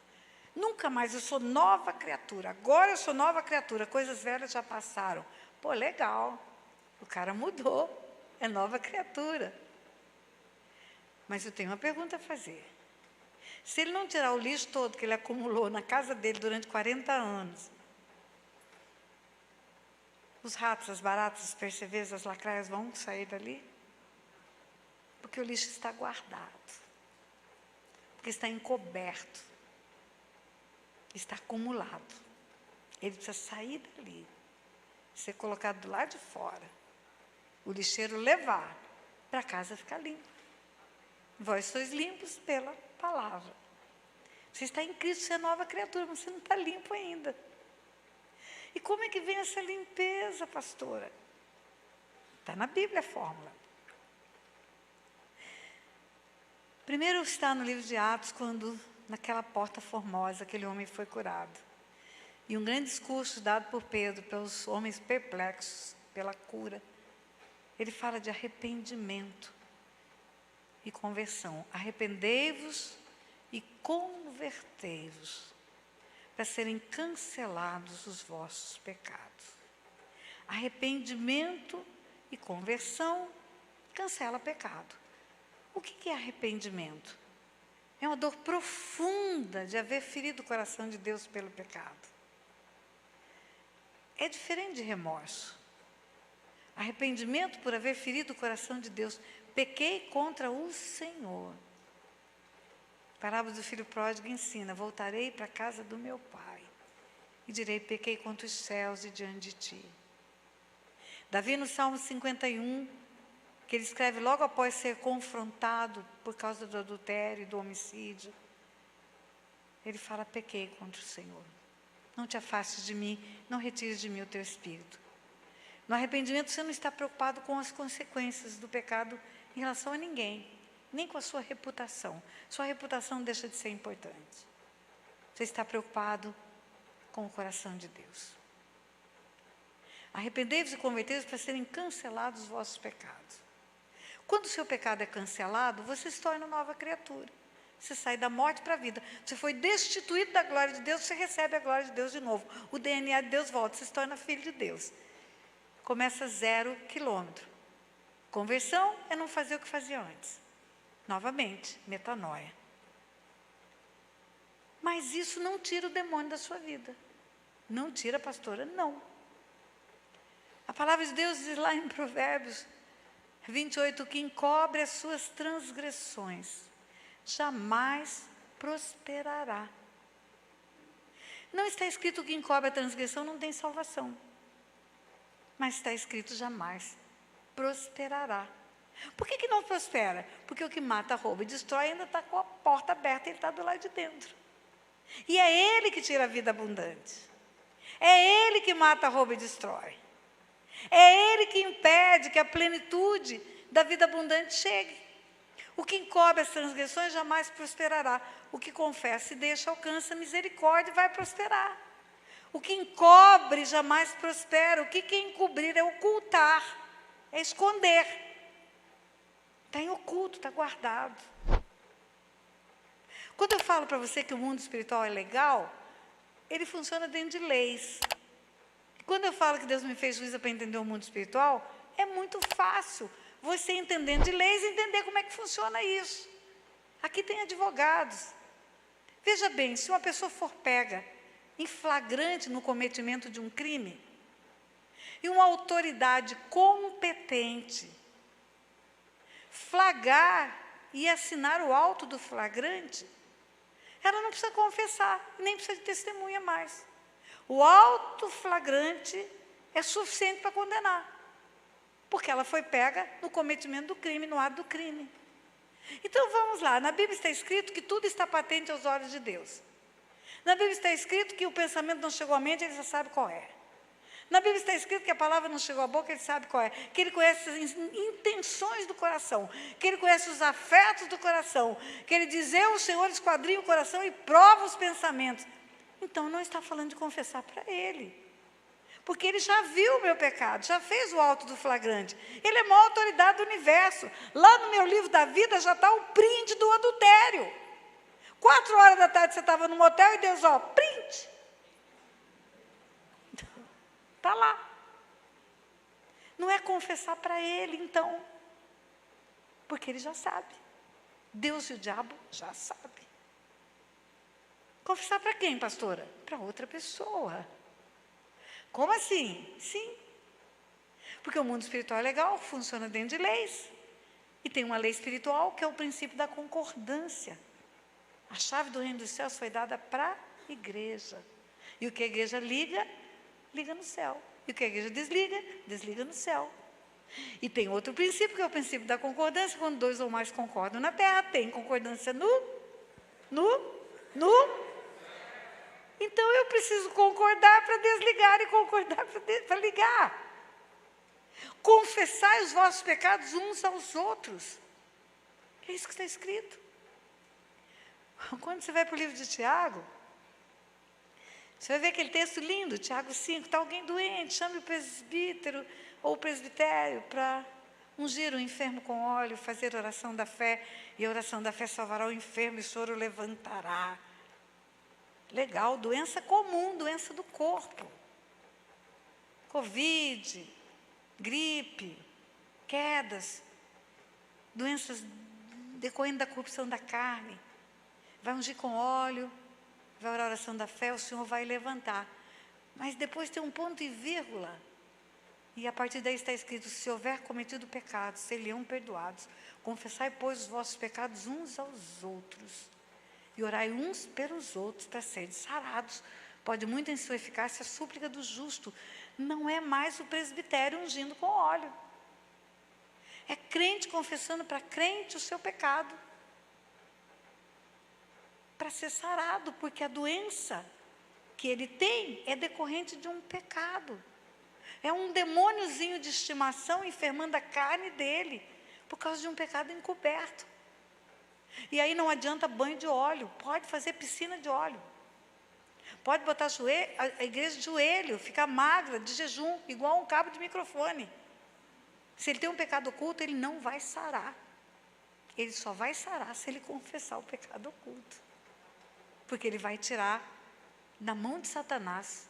Nunca mais, eu sou nova criatura. Agora eu sou nova criatura. Coisas velhas já passaram. Pô, legal. O cara mudou. É nova criatura. Mas eu tenho uma pergunta a fazer. Se ele não tirar o lixo todo que ele acumulou na casa dele durante 40 anos, os ratos, as baratas, os percevejos, as lacraias vão sair dali? Porque o lixo está guardado. Porque está encoberto. Está acumulado. Ele precisa sair dali. Ser colocado do lado de fora. O lixeiro levar para casa ficar limpo. Vós sois limpos pela palavra. Você está em Cristo, você é nova criatura, mas você não está limpo ainda. E como é que vem essa limpeza, pastora? Está na Bíblia a fórmula. Primeiro está no livro de Atos, quando naquela porta formosa aquele homem foi curado. E um grande discurso dado por Pedro, pelos homens perplexos pela cura. Ele fala de arrependimento e conversão. Arrependei-vos e convertei-vos, para serem cancelados os vossos pecados. Arrependimento e conversão cancela pecado. O que é arrependimento? É uma dor profunda de haver ferido o coração de Deus pelo pecado. É diferente de remorso. Arrependimento por haver ferido o coração de Deus. Pequei contra o Senhor. A parábola do filho pródigo ensina, voltarei para a casa do meu pai e direi, pequei contra os céus e diante de ti. Davi no Salmo 51, que ele escreve logo após ser confrontado por causa do adultério e do homicídio, ele fala, pequei contra o Senhor. Não te afastes de mim, não retires de mim o teu espírito. No arrependimento você não está preocupado com as consequências do pecado em relação a ninguém, nem com a sua reputação. Sua reputação deixa de ser importante. Você está preocupado com o coração de Deus. Arrependei-vos e convertei-vos para serem cancelados os vossos pecados. Quando o seu pecado é cancelado, você se torna nova criatura. Você sai da morte para a vida. Você foi destituído da glória de Deus, você recebe a glória de Deus de novo. O DNA de Deus volta, você se torna filho de Deus. Começa 0 quilômetro. Conversão é não fazer o que fazia antes. Novamente, metanoia. Mas isso não tira o demônio da sua vida. Não tira, pastora, não. A palavra de Deus diz lá em Provérbios 28, que encobre as suas transgressões jamais prosperará. Não está escrito que quem encobre a transgressão não tem salvação. Mas está escrito jamais prosperará. Por que não prospera? Porque o que mata, rouba e destrói ainda está com a porta aberta e ele está do lado de dentro. E é ele que tira a vida abundante. É ele que mata, rouba e destrói. É ele que impede que a plenitude da vida abundante chegue. O que encobre as transgressões jamais prosperará. O que confessa e deixa alcança misericórdia e vai prosperar. O que encobre jamais prospera. O que encobrir é ocultar, é esconder. Está em oculto, está guardado. Quando eu falo para você que o mundo espiritual é legal, ele funciona dentro de leis. Quando eu falo que Deus me fez juíza para entender o mundo espiritual, é muito fácil você entendendo de leis, entender como é que funciona isso. Aqui tem advogados. Veja bem, se uma pessoa for pega em flagrante no cometimento de um crime, e uma autoridade competente flagrar e assinar o auto do flagrante, ela não precisa confessar, nem precisa de testemunha mais. O auto flagrante é suficiente para condenar. Porque ela foi pega no cometimento do crime, no ato do crime. Então vamos lá, na Bíblia está escrito que tudo está patente aos olhos de Deus. Na Bíblia está escrito que o pensamento não chegou à mente, ele já sabe qual é. Na Bíblia está escrito que a palavra não chegou à boca, ele sabe qual é. Que ele conhece as intenções do coração, que ele conhece os afetos do coração, que ele diz, eu, o Senhor, esquadrinho o coração e prova os pensamentos. Então não está falando de confessar para ele. Porque ele já viu o meu pecado, já fez o auto do flagrante. Ele é a maior autoridade do universo. Lá no meu livro da vida já está o print do adultério. 4 horas da tarde você estava no motel e Deus, ó, print. Está lá. Não é confessar para ele, então. Porque ele já sabe. Deus e o diabo já sabem. Confessar para quem, pastora? Para outra pessoa. Como assim? Sim. Porque o mundo espiritual é legal, funciona dentro de leis. E tem uma lei espiritual que é o princípio da concordância. A chave do reino dos céus foi dada para a igreja. E o que a igreja liga, liga no céu. E o que a igreja desliga, desliga no céu. E tem outro princípio, que é o princípio da concordância. Quando 2 ou mais concordam na terra, tem concordância no. Então eu preciso concordar para desligar e concordar para ligar. Confessai os vossos pecados uns aos outros. É isso que está escrito. Quando você vai para o livro de Tiago, você vai ver aquele texto lindo, Tiago 5, está alguém doente, chame o presbítero ou o presbitério para ungir o enfermo com óleo, fazer a oração da fé, e a oração da fé salvará o enfermo e o choro levantará. Legal, doença comum, doença do corpo. Covid, gripe, quedas, doenças decorrendo da corrupção da carne. Vai ungir com óleo, vai orar a oração da fé, o Senhor vai levantar. Mas depois tem um ponto e vírgula. E a partir daí está escrito, se houver cometido pecados, seriam perdoados. Confessai, pois, os vossos pecados uns aos outros. E orai uns pelos outros para serem sarados. Pode muito em sua eficácia a súplica do justo. Não é mais o presbitério ungindo com óleo. É crente confessando para crente o seu pecado. Para ser sarado, porque a doença que ele tem é decorrente de um pecado. É um demôniozinho de estimação enfermando a carne dele, por causa de um pecado encoberto. E aí não adianta banho de óleo, pode fazer piscina de óleo. Pode botar a igreja de joelho, ficar magra, de jejum, igual um cabo de microfone. Se ele tem um pecado oculto, ele não vai sarar. Ele só vai sarar se ele confessar o pecado oculto. Porque ele vai tirar da mão de Satanás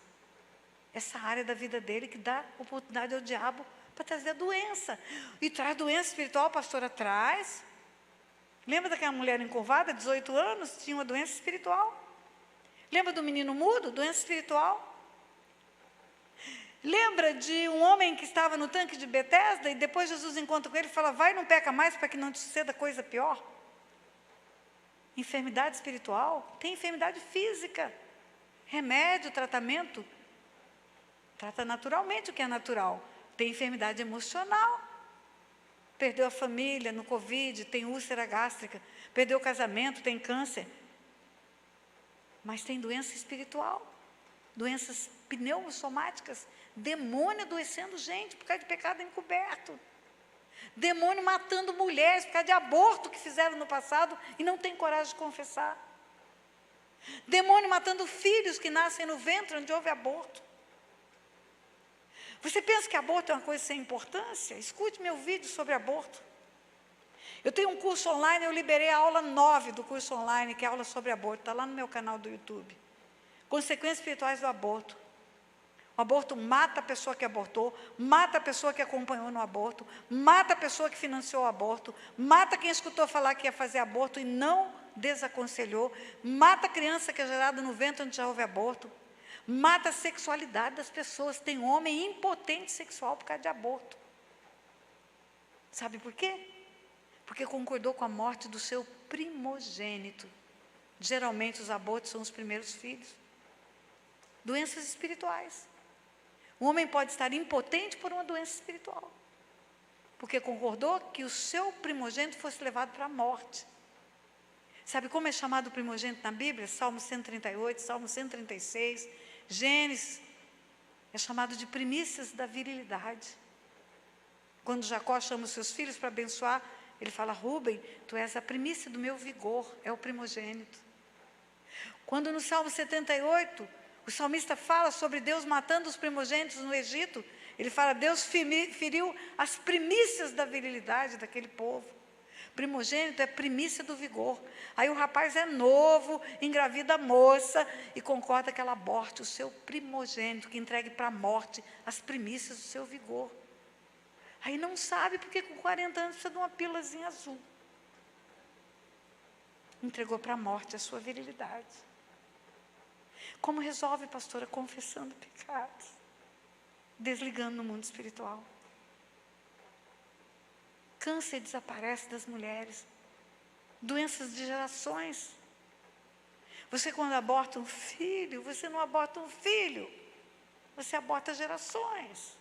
essa área da vida dele que dá oportunidade ao diabo para trazer a doença. E traz doença espiritual, a pastora traz. Lembra daquela mulher encurvada, 18 anos, tinha uma doença espiritual? Lembra do menino mudo, doença espiritual? Lembra de um homem que estava no tanque de Betesda e depois Jesus encontra com ele e fala, vai, não peca mais para que não te suceda coisa pior? Enfermidade espiritual, tem enfermidade física. Remédio, tratamento, trata naturalmente o que é natural. Tem enfermidade emocional. Perdeu a família no Covid, tem úlcera gástrica. Perdeu o casamento, tem câncer. Mas tem doença espiritual. Doenças pneumossomáticas. Demônio adoecendo gente por causa de pecado encoberto. Demônio matando mulheres por causa de aborto que fizeram no passado e não tem coragem de confessar. Demônio matando filhos que nascem no ventre onde houve aborto. Você pensa que aborto é uma coisa sem importância? Escute meu vídeo sobre aborto. Eu tenho um curso online, eu liberei a aula 9 do curso online, que é a aula sobre aborto, está lá no meu canal do YouTube. Consequências espirituais do aborto. O aborto mata a pessoa que abortou, mata a pessoa que acompanhou no aborto, mata a pessoa que financiou o aborto, mata quem escutou falar que ia fazer aborto e não desaconselhou, mata a criança que é gerada no ventre onde já houve aborto, mata a sexualidade das pessoas. Tem homem impotente sexual por causa de aborto. Sabe por quê? Porque concordou com a morte do seu primogênito. Geralmente os abortos são os primeiros filhos. Doenças espirituais. O homem pode estar impotente por uma doença espiritual, porque concordou que o seu primogênito fosse levado para a morte. Sabe como é chamado o primogênito na Bíblia? Salmo 138, Salmo 136, Gênesis. É chamado de primícias da virilidade. Quando Jacó chama os seus filhos para abençoar, ele fala: Rúben, tu és a primícia do meu vigor, é o primogênito. Quando no Salmo 78, o salmista fala sobre Deus matando os primogênitos no Egito, ele fala: Deus feriu as primícias da virilidade daquele povo. Primogênito é primícia do vigor. Aí o rapaz é novo, engravida a moça e concorda que ela aborte o seu primogênito, que entregue para a morte as primícias do seu vigor. Aí não sabe porque com 40 anos precisa de uma pílulazinha azul. Entregou para a morte a sua virilidade. Como resolve, pastora? Confessando pecados, desligando no mundo espiritual. Câncer desaparece das mulheres, doenças de gerações. Você, quando aborta um filho, você não aborta um filho, você aborta gerações.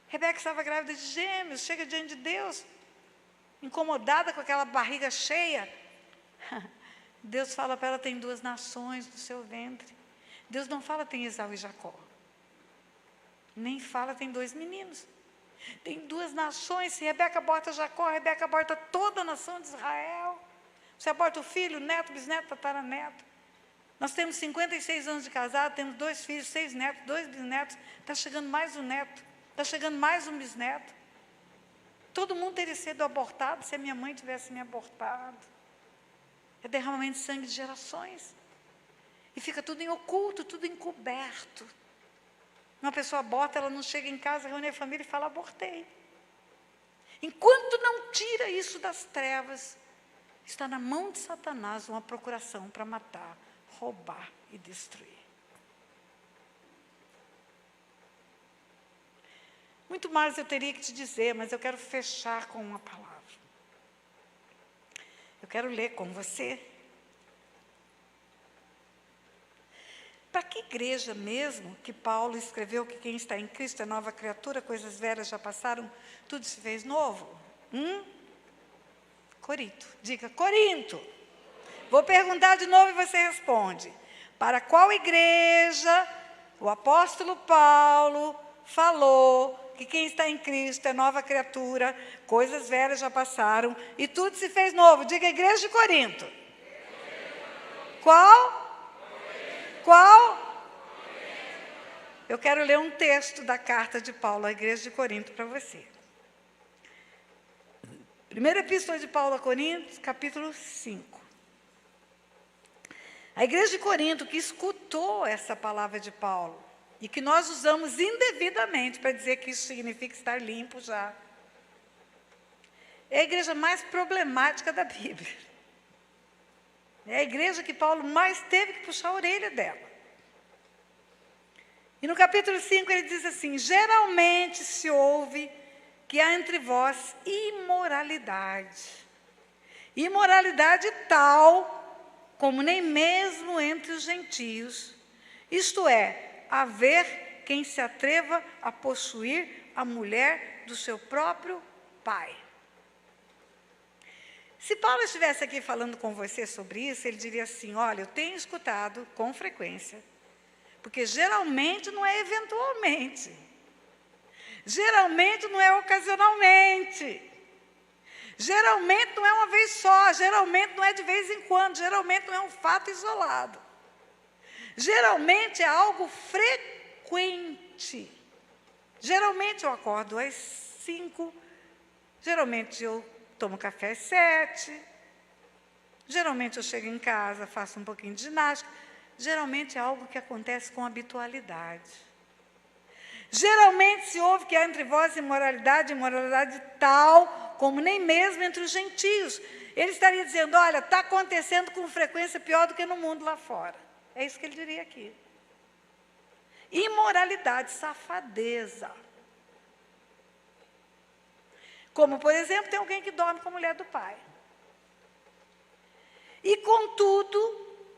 Rebeca estava grávida de gêmeos, chega diante de Deus, incomodada com aquela barriga cheia. Deus fala para ela: tem 2 nações no seu ventre. Deus não fala tem Esaú e Jacó. Nem fala tem 2 meninos. Tem 2 nações. Se Rebeca aborta Jacó, Rebeca aborta toda a nação de Israel. Você aborta o filho, neto, bisneto, tataraneto. Nós temos 56 anos de casado, temos 2 filhos, 6 netos, 2 bisnetos. Está chegando mais um neto, está chegando mais um bisneto. Todo mundo teria sido abortado se a minha mãe tivesse me abortado. É derramamento de sangue de gerações. E fica tudo em oculto, tudo encoberto. Uma pessoa aborta, ela não chega em casa, reúne a família e fala: abortei. Enquanto não tira isso das trevas, está na mão de Satanás uma procuração para matar, roubar e destruir. Muito mais eu teria que te dizer, mas eu quero fechar com uma palavra. Eu quero ler com você. Para que igreja mesmo que Paulo escreveu que quem está em Cristo é nova criatura, coisas velhas já passaram, tudo se fez novo? Corinto. Diga: Corinto. Vou perguntar de novo e você responde. Para qual igreja o apóstolo Paulo falou que quem está em Cristo é nova criatura, coisas velhas já passaram e tudo se fez novo? Diga: igreja de Corinto. Qual? Qual? Eu quero ler um texto da carta de Paulo à igreja de Corinto para você. Primeira epístola de Paulo a Coríntios, capítulo 5. A igreja de Corinto que escutou essa palavra de Paulo, e que nós usamos indevidamente para dizer que isso significa estar limpo já, é a igreja mais problemática da Bíblia. É a igreja que Paulo mais teve que puxar a orelha dela. E no capítulo 5 ele diz assim: geralmente se ouve que há entre vós imoralidade. Imoralidade tal como nem mesmo entre os gentios Isto é, haver quem se atreva a possuir a mulher do seu próprio pai. Se Paulo estivesse aqui falando com você sobre isso, ele diria assim: olha, eu tenho escutado com frequência, porque geralmente não é eventualmente, geralmente não é ocasionalmente, geralmente não é uma vez só, geralmente não é de vez em quando, geralmente não é um fato isolado. Geralmente é algo frequente. Geralmente eu acordo às 5, geralmente eu tomo café às 7, geralmente eu chego em casa, faço um pouquinho de ginástica. Geralmente é algo que acontece com habitualidade. Geralmente se ouve que há entre vós imoralidade tal, como nem mesmo entre os gentios. Ele estaria dizendo, olha, está acontecendo com frequência pior do que no mundo lá fora. É isso que ele diria aqui. Imoralidade, safadeza. Como, por exemplo, tem alguém que dorme com a mulher do pai. E, contudo,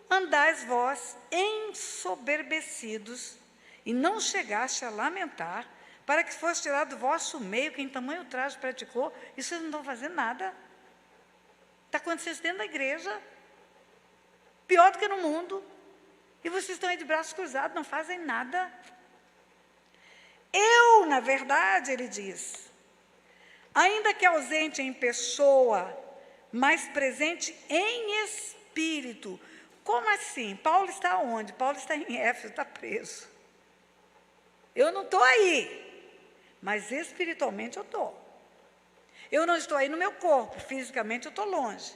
andais vós ensoberbecidos, e não chegaste a lamentar, para que fosse tirado do vosso meio, quem tamanho traje praticou, e vocês não estão fazendo nada. Está acontecendo dentro da igreja, pior do que no mundo. E vocês estão aí de braços cruzados, não fazem nada. Eu, na verdade, ele diz, ainda que ausente em pessoa, mas presente em espírito. Como assim? Paulo está onde? Paulo está em Éfeso, está preso. Eu não estou aí, mas espiritualmente eu estou. Eu não estou aí no meu corpo, fisicamente eu estou longe.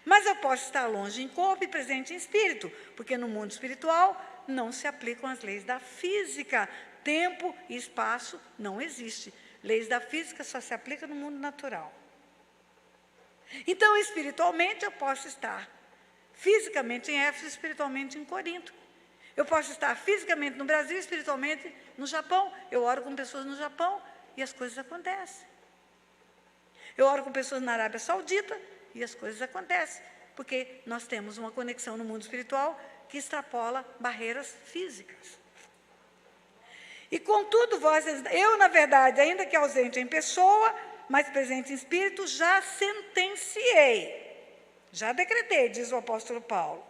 Mas eu posso estar longe em corpo e presente em espírito, porque no mundo espiritual não se aplicam as leis da física. Tempo e espaço não existe. Leis da física só se aplicam no mundo natural. Então, espiritualmente, eu posso estar fisicamente em Éfeso, espiritualmente em Corinto. Eu posso estar fisicamente no Brasil, espiritualmente no Japão. Eu oro com pessoas no Japão e as coisas acontecem. Eu oro com pessoas na Arábia Saudita e as coisas acontecem, porque nós temos uma conexão no mundo espiritual que extrapola barreiras físicas. E contudo, eu, na verdade, ainda que ausente em pessoa, mas presente em espírito, já sentenciei, já decretei, diz o apóstolo Paulo,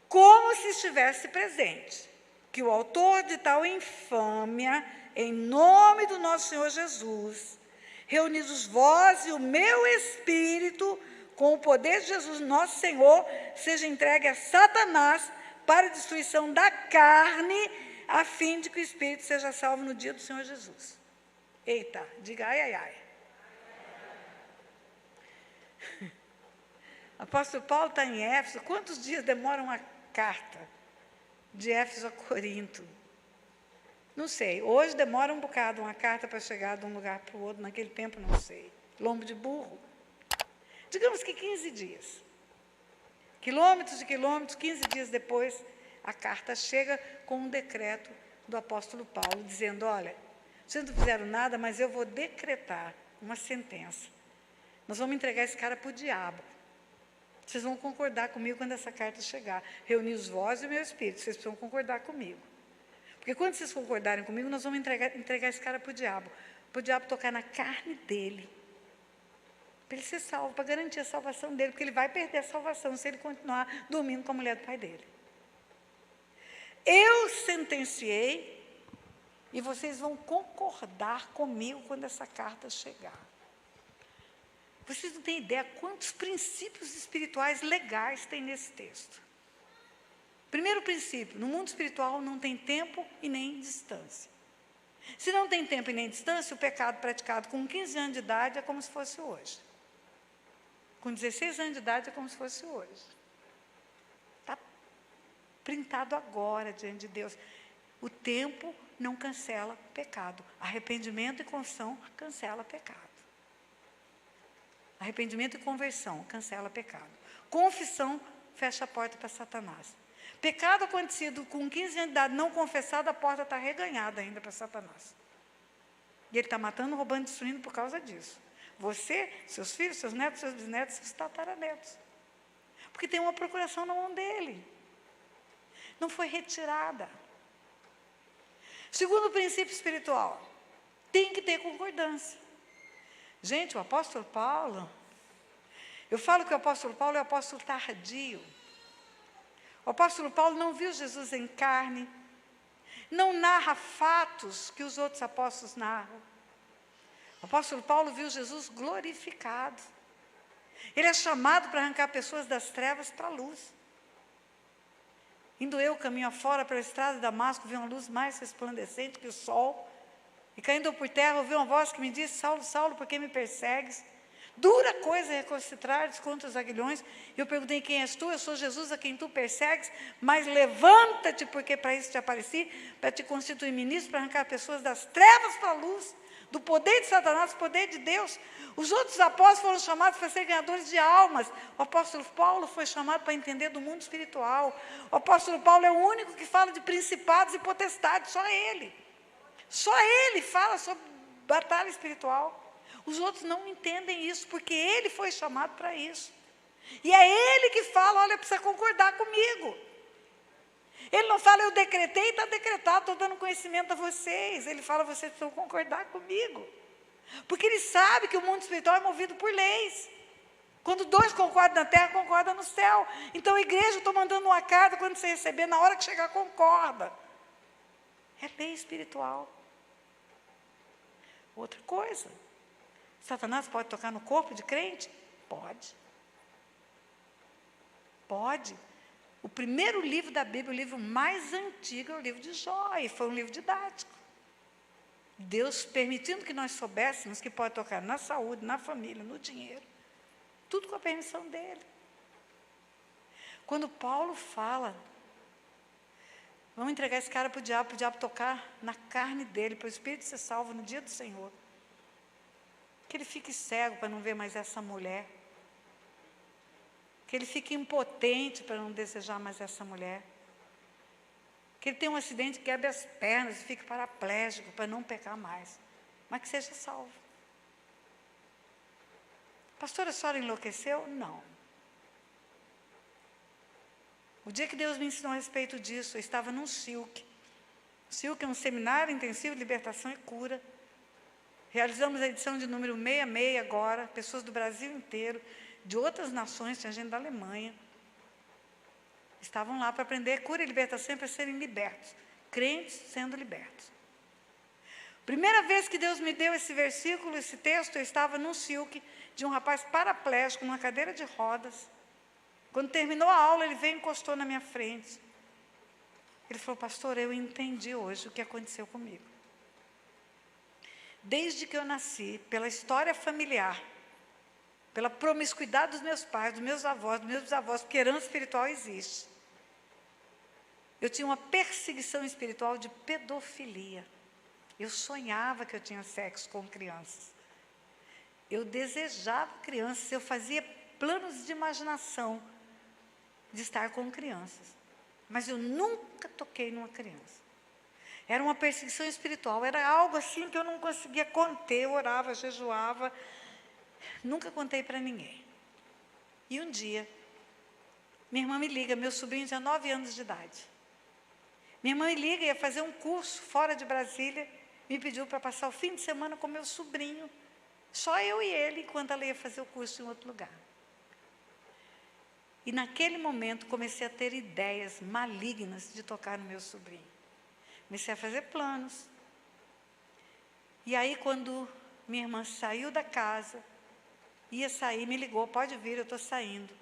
como se estivesse presente, que o autor de tal infâmia, em nome do nosso Senhor Jesus, reunidos vós e o meu espírito, com o poder de Jesus, nosso Senhor, seja entregue a Satanás para a destruição da carne, a fim de que o espírito seja salvo no dia do Senhor Jesus. Eita, diga ai, ai, ai. Apóstolo Paulo está em Éfeso. Quantos dias demora uma carta de Éfeso a Corinto? Não sei. Hoje demora um bocado uma carta para chegar de um lugar para o outro. Naquele tempo, não sei. Lombo de burro. Digamos que 15 dias. Quilômetros e quilômetros, 15 dias depois, a carta chega com um decreto do apóstolo Paulo, dizendo, olha, vocês não fizeram nada, mas eu vou decretar uma sentença. Nós vamos entregar esse cara para o diabo. Vocês vão concordar comigo quando essa carta chegar. Reunir os vós e o meu espírito. Vocês precisam concordar comigo. Porque quando vocês concordarem comigo, nós vamos entregar esse cara para o diabo tocar na carne dele. Para ele ser salvo, para garantir a salvação dele, porque ele vai perder a salvação se ele continuar dormindo com a mulher do pai dele. Eu sentenciei e vocês vão concordar comigo quando essa carta chegar. Vocês não têm ideia quantos princípios espirituais legais tem nesse texto. Primeiro princípio, no mundo espiritual não tem tempo e nem distância. Se não tem tempo e nem distância, o pecado praticado com 15 anos de idade é como se fosse hoje. Com 16 anos de idade é como se fosse hoje. Está printado agora diante de Deus. O tempo não cancela pecado. Arrependimento e confissão cancela pecado. Arrependimento e conversão cancela pecado. Confissão fecha a porta para Satanás. Pecado acontecido com 15 anos de idade, não confessado, a porta está reganhada ainda para Satanás. E ele está matando, roubando, destruindo por causa disso. Você, seus filhos, seus netos, seus bisnetos, seus tataranetos. Porque tem uma procuração na mão dele. não foi retirada. Segundo princípio espiritual, tem que ter concordância. Gente, o apóstolo Paulo, eu falo que o apóstolo Paulo é o apóstolo tardio. O apóstolo Paulo não viu Jesus em carne, não narra fatos que os outros apóstolos narram. O apóstolo Paulo viu Jesus glorificado. Ele é chamado para arrancar pessoas das trevas para a luz. Indo eu caminho afora pela estrada de Damasco, vi uma luz mais resplandecente que o sol. E caindo por terra, ouvi uma voz que me disse: Saulo, Saulo, por que me persegues? Dura coisa é recalcitrares contra os aguilhões. E eu perguntei: quem és tu? Eu sou Jesus a quem tu persegues. Mas levanta-te, porque para isso te apareci, para te constituir ministro, para arrancar pessoas das trevas para a luz, do poder de Satanás, do poder de Deus. Os outros apóstolos foram chamados para ser ganhadores de almas. O apóstolo Paulo foi chamado para entender do mundo espiritual. O apóstolo Paulo é o único que fala de principados e potestades, só ele. Só ele fala sobre batalha espiritual. Os outros não entendem isso, porque ele foi chamado para isso. E é ele que fala: olha, precisa concordar comigo. Ele não fala: eu decretei, está decretado, estou dando conhecimento a vocês. Ele fala: vocês precisam concordar comigo. Porque ele sabe que o mundo espiritual é movido por leis. Quando dois concordam na terra, concordam no céu. Então a igreja, eu estou mandando uma carta, quando você receber, na hora que chegar, concorda. É lei espiritual. Outra coisa, Satanás pode tocar no corpo de crente? Pode. Pode. O primeiro livro da Bíblia, o livro mais antigo, é o livro de Jó, e foi um livro didático. Deus permitindo que nós soubéssemos que pode tocar na saúde, na família, no dinheiro. Tudo com a permissão dele. Quando Paulo fala: vamos entregar esse cara para o diabo tocar na carne dele, para o Espírito ser salvo no dia do Senhor. Que ele fique cego para não ver mais essa mulher. Que ele fique impotente para não desejar mais essa mulher. Que ele tenha um acidente, quebre as pernas e fique paraplégico para não pecar mais. Mas que seja salvo. Pastora, a senhora enlouqueceu? Não. O dia que Deus me ensinou a respeito disso, eu estava num SILC. SILC é um seminário intensivo de libertação e cura. Realizamos a edição de número 66 agora, pessoas do Brasil inteiro, de outras nações, tinha gente da Alemanha. Estavam lá para aprender cura e libertação para serem libertos. Crentes sendo libertos. Primeira vez que Deus me deu esse versículo, esse texto, eu estava num SILC de um rapaz paraplégico, numa cadeira de rodas. Quando terminou a aula, ele veio e encostou na minha frente. Ele falou: pastor, eu entendi hoje o que aconteceu comigo. Desde que eu nasci, pela história familiar, pela promiscuidade dos meus pais, dos meus avós, dos meus bisavós, porque herança espiritual existe. Eu tinha uma perseguição espiritual de pedofilia. Eu sonhava que eu tinha sexo com crianças. Eu desejava crianças, eu fazia planos de imaginação de estar com crianças. Mas eu nunca toquei numa criança. Era uma perseguição espiritual, era algo assim que eu não conseguia conter. Eu orava, jejuava, nunca contei para ninguém. E um dia, minha irmã me liga, meu sobrinho tinha 9 anos de idade. Minha irmã me liga, ia fazer um curso fora de Brasília, me pediu para passar o fim de semana com meu sobrinho, só eu e ele, enquanto ela ia fazer o curso em outro lugar. E naquele momento comecei a ter ideias malignas de tocar no meu sobrinho. Comecei a fazer planos. E aí, quando minha irmã saiu da casa, ia sair, me ligou: pode vir, eu estou saindo.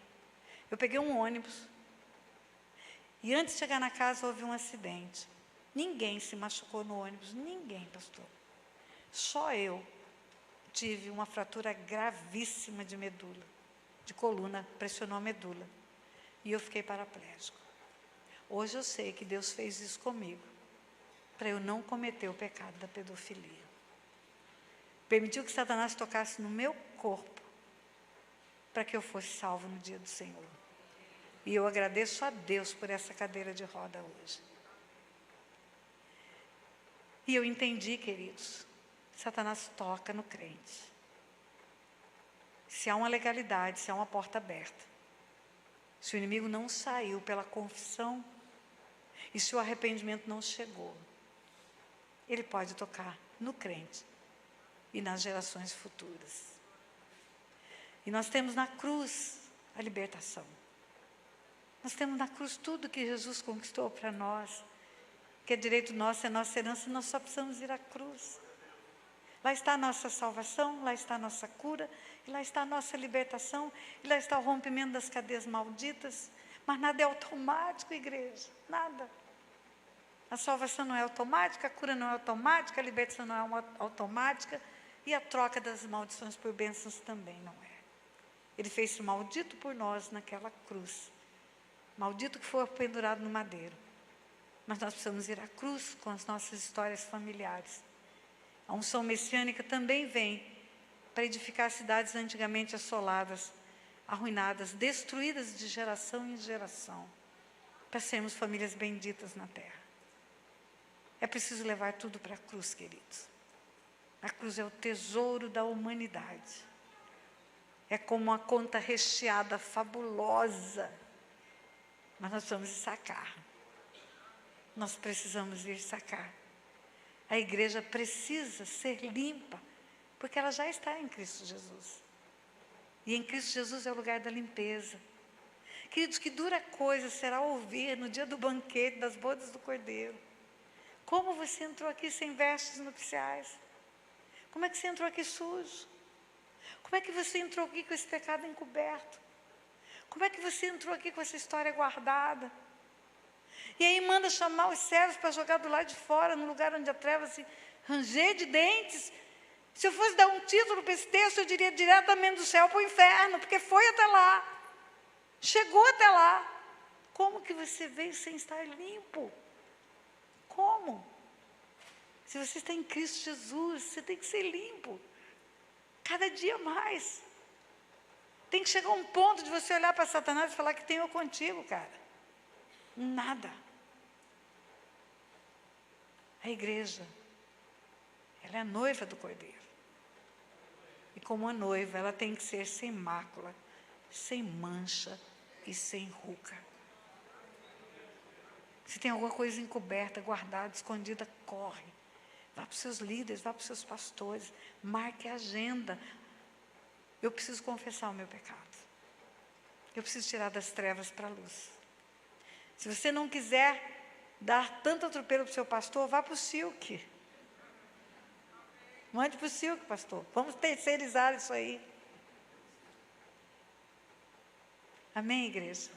Eu peguei um ônibus. E antes de chegar na casa, houve um acidente. Ninguém se machucou no ônibus, ninguém, pastor. Só eu tive uma fratura gravíssima de medula, de coluna, pressionou a medula. E eu fiquei paraplégico. Hoje eu sei que Deus fez isso comigo, para eu não cometer o pecado da pedofilia. Permitiu que Satanás tocasse no meu corpo, para que eu fosse salvo no dia do Senhor. E eu agradeço a Deus por essa cadeira de roda hoje. E eu entendi, queridos, Satanás toca no crente. Se há uma legalidade, se há uma porta aberta, se o inimigo não saiu pela confissão, E se o arrependimento não chegou, ele pode tocar no crente e nas gerações futuras. E nós temos na cruz a libertação. Nós temos na cruz tudo que Jesus conquistou para nós, que é direito nosso, é nossa herança, nós só precisamos ir à cruz. Lá está a nossa salvação, lá está a nossa cura, e lá está a nossa libertação, e lá está o rompimento das cadeias malditas. Mas nada é automático, igreja, nada. A salvação não é automática, a cura não é automática, a libertação não é automática, e a troca das maldições por bênçãos também não é. Ele fez-se maldito por nós naquela cruz. Maldito que for pendurado no madeiro. Mas nós precisamos ir à cruz com as nossas histórias familiares. A unção messiânica também vem para edificar cidades antigamente assoladas, arruinadas, destruídas de geração em geração, para sermos famílias benditas na terra. É preciso levar tudo para a cruz, queridos. A cruz é o tesouro da humanidade. É como uma conta recheada, fabulosa. Mas nós precisamos ir sacar. Nós precisamos ir sacar. A igreja precisa ser limpa, porque ela já está em Cristo Jesus. E em Cristo Jesus é o lugar da limpeza. Queridos, que dura coisa será ouvir no dia do banquete, das bodas do Cordeiro. Como você entrou aqui sem vestes nupciais? Como é que você entrou aqui sujo? Como é que você entrou aqui com esse pecado encoberto? Como é que você entrou aqui com essa história guardada? E aí manda chamar os servos para jogar do lado de fora, no lugar onde a treva se ranger de dentes. Se eu fosse dar um título para esse texto, eu diria diretamente do céu para o inferno, porque foi até lá. Chegou até lá. Como que você veio sem estar limpo? Como? Se você está em Cristo Jesus, você tem que ser limpo. Cada dia mais. Tem que chegar um ponto de você olhar para Satanás e falar que tem eu contigo, cara. Nada. A igreja, ela é a noiva do Cordeiro. E como a noiva, ela tem que ser sem mácula, sem mancha e sem ruga. Se tem alguma coisa encoberta, guardada, escondida, corre. Vá para os seus líderes, vá para os seus pastores, marque a agenda. Eu preciso confessar o meu pecado. Eu preciso tirar das trevas para a luz. Se você não quiser dar tanto atropelo para o seu pastor, vá para o Silk. Mande para o Silk, pastor. Vamos terceirizar isso aí. Amém, igreja?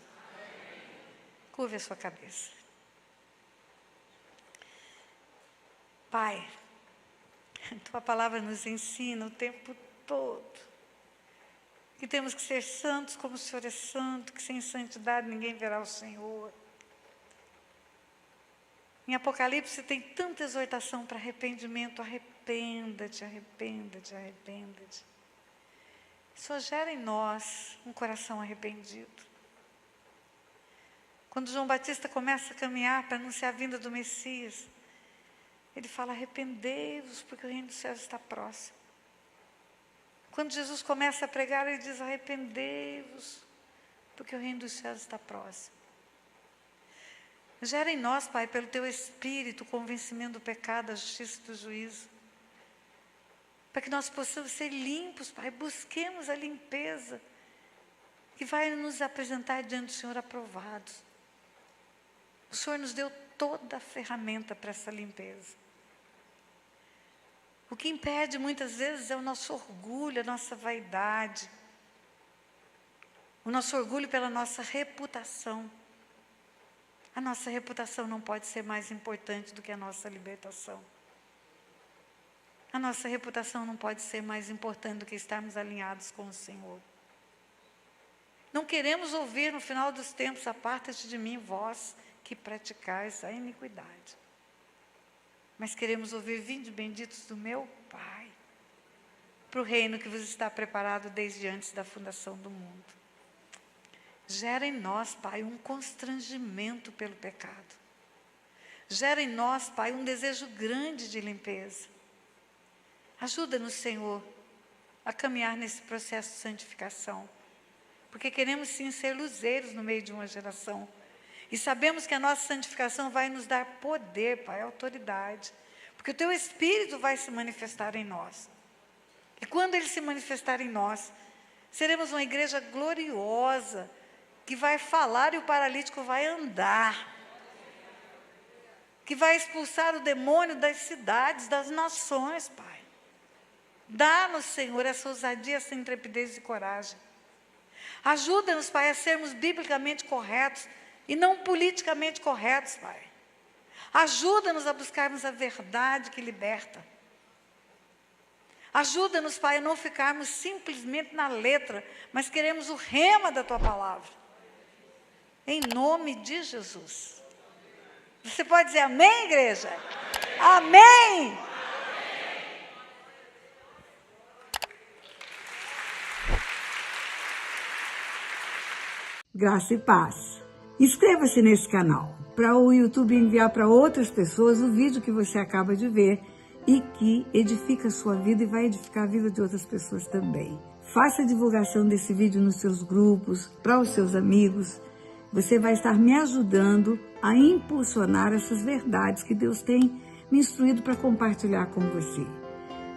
Curve a sua cabeça. Pai, Tua palavra nos ensina o tempo todo que temos que ser santos como o Senhor é santo, que sem santidade ninguém verá o Senhor. Em Apocalipse tem tanta exortação para arrependimento. Arrependa-te, arrependa-te, arrependa-te. Só gera em nós um coração arrependido. Quando João Batista começa a caminhar para anunciar a vinda do Messias, ele fala: arrependei-vos, porque o reino dos céus está próximo. Quando Jesus começa a pregar, ele diz: arrependei-vos, porque o reino dos céus está próximo. Gera em nós, Pai, pelo Teu Espírito, o convencimento do pecado, da justiça e do juízo. Para que nós possamos ser limpos, Pai, busquemos a limpeza, que vai nos apresentar diante do Senhor aprovados. O Senhor nos deu toda a ferramenta para essa limpeza. O que impede muitas vezes é o nosso orgulho, a nossa vaidade. O nosso orgulho pela nossa reputação. A nossa reputação não pode ser mais importante do que a nossa libertação. A nossa reputação não pode ser mais importante do que estarmos alinhados com o Senhor. Não queremos ouvir no final dos tempos: aparta-te de mim, vós que praticais a iniquidade. Mas queremos ouvir: vinde benditos do meu Pai, para o reino que vos está preparado desde antes da fundação do mundo. Gera em nós, Pai, um constrangimento pelo pecado. Gera em nós, Pai, um desejo grande de limpeza. Ajuda-nos, Senhor, a caminhar nesse processo de santificação. Porque queremos sim ser luzeiros no meio de uma geração. E sabemos que a nossa santificação vai nos dar poder, Pai, autoridade. Porque o Teu Espírito vai se manifestar em nós. E quando Ele se manifestar em nós, seremos uma igreja gloriosa, que vai falar e o paralítico vai andar. Que vai expulsar o demônio das cidades, das nações, Pai. Dá-nos, Senhor, essa ousadia, essa intrepidez e coragem. Ajuda-nos, Pai, a sermos biblicamente corretos e não politicamente corretos, Pai. Ajuda-nos a buscarmos a verdade que liberta. Ajuda-nos, Pai, a não ficarmos simplesmente na letra, mas queremos o rema da Tua palavra. Em nome de Jesus. Você pode dizer amém, igreja? Amém! Graça e paz. Inscreva-se nesse canal para o YouTube enviar para outras pessoas o vídeo que você acaba de ver e que edifica a sua vida e vai edificar a vida de outras pessoas também. Faça a divulgação desse vídeo nos seus grupos, para os seus amigos. Você vai estar me ajudando a impulsionar essas verdades que Deus tem me instruído para compartilhar com você.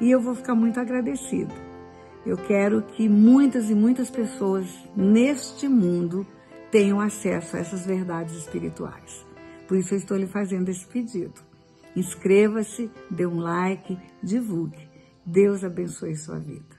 E eu vou ficar muito agradecida. Eu quero que muitas e muitas pessoas neste mundo tenham acesso a essas verdades espirituais. Por isso eu estou lhe fazendo esse pedido. Inscreva-se, dê um like, divulgue. Deus abençoe sua vida.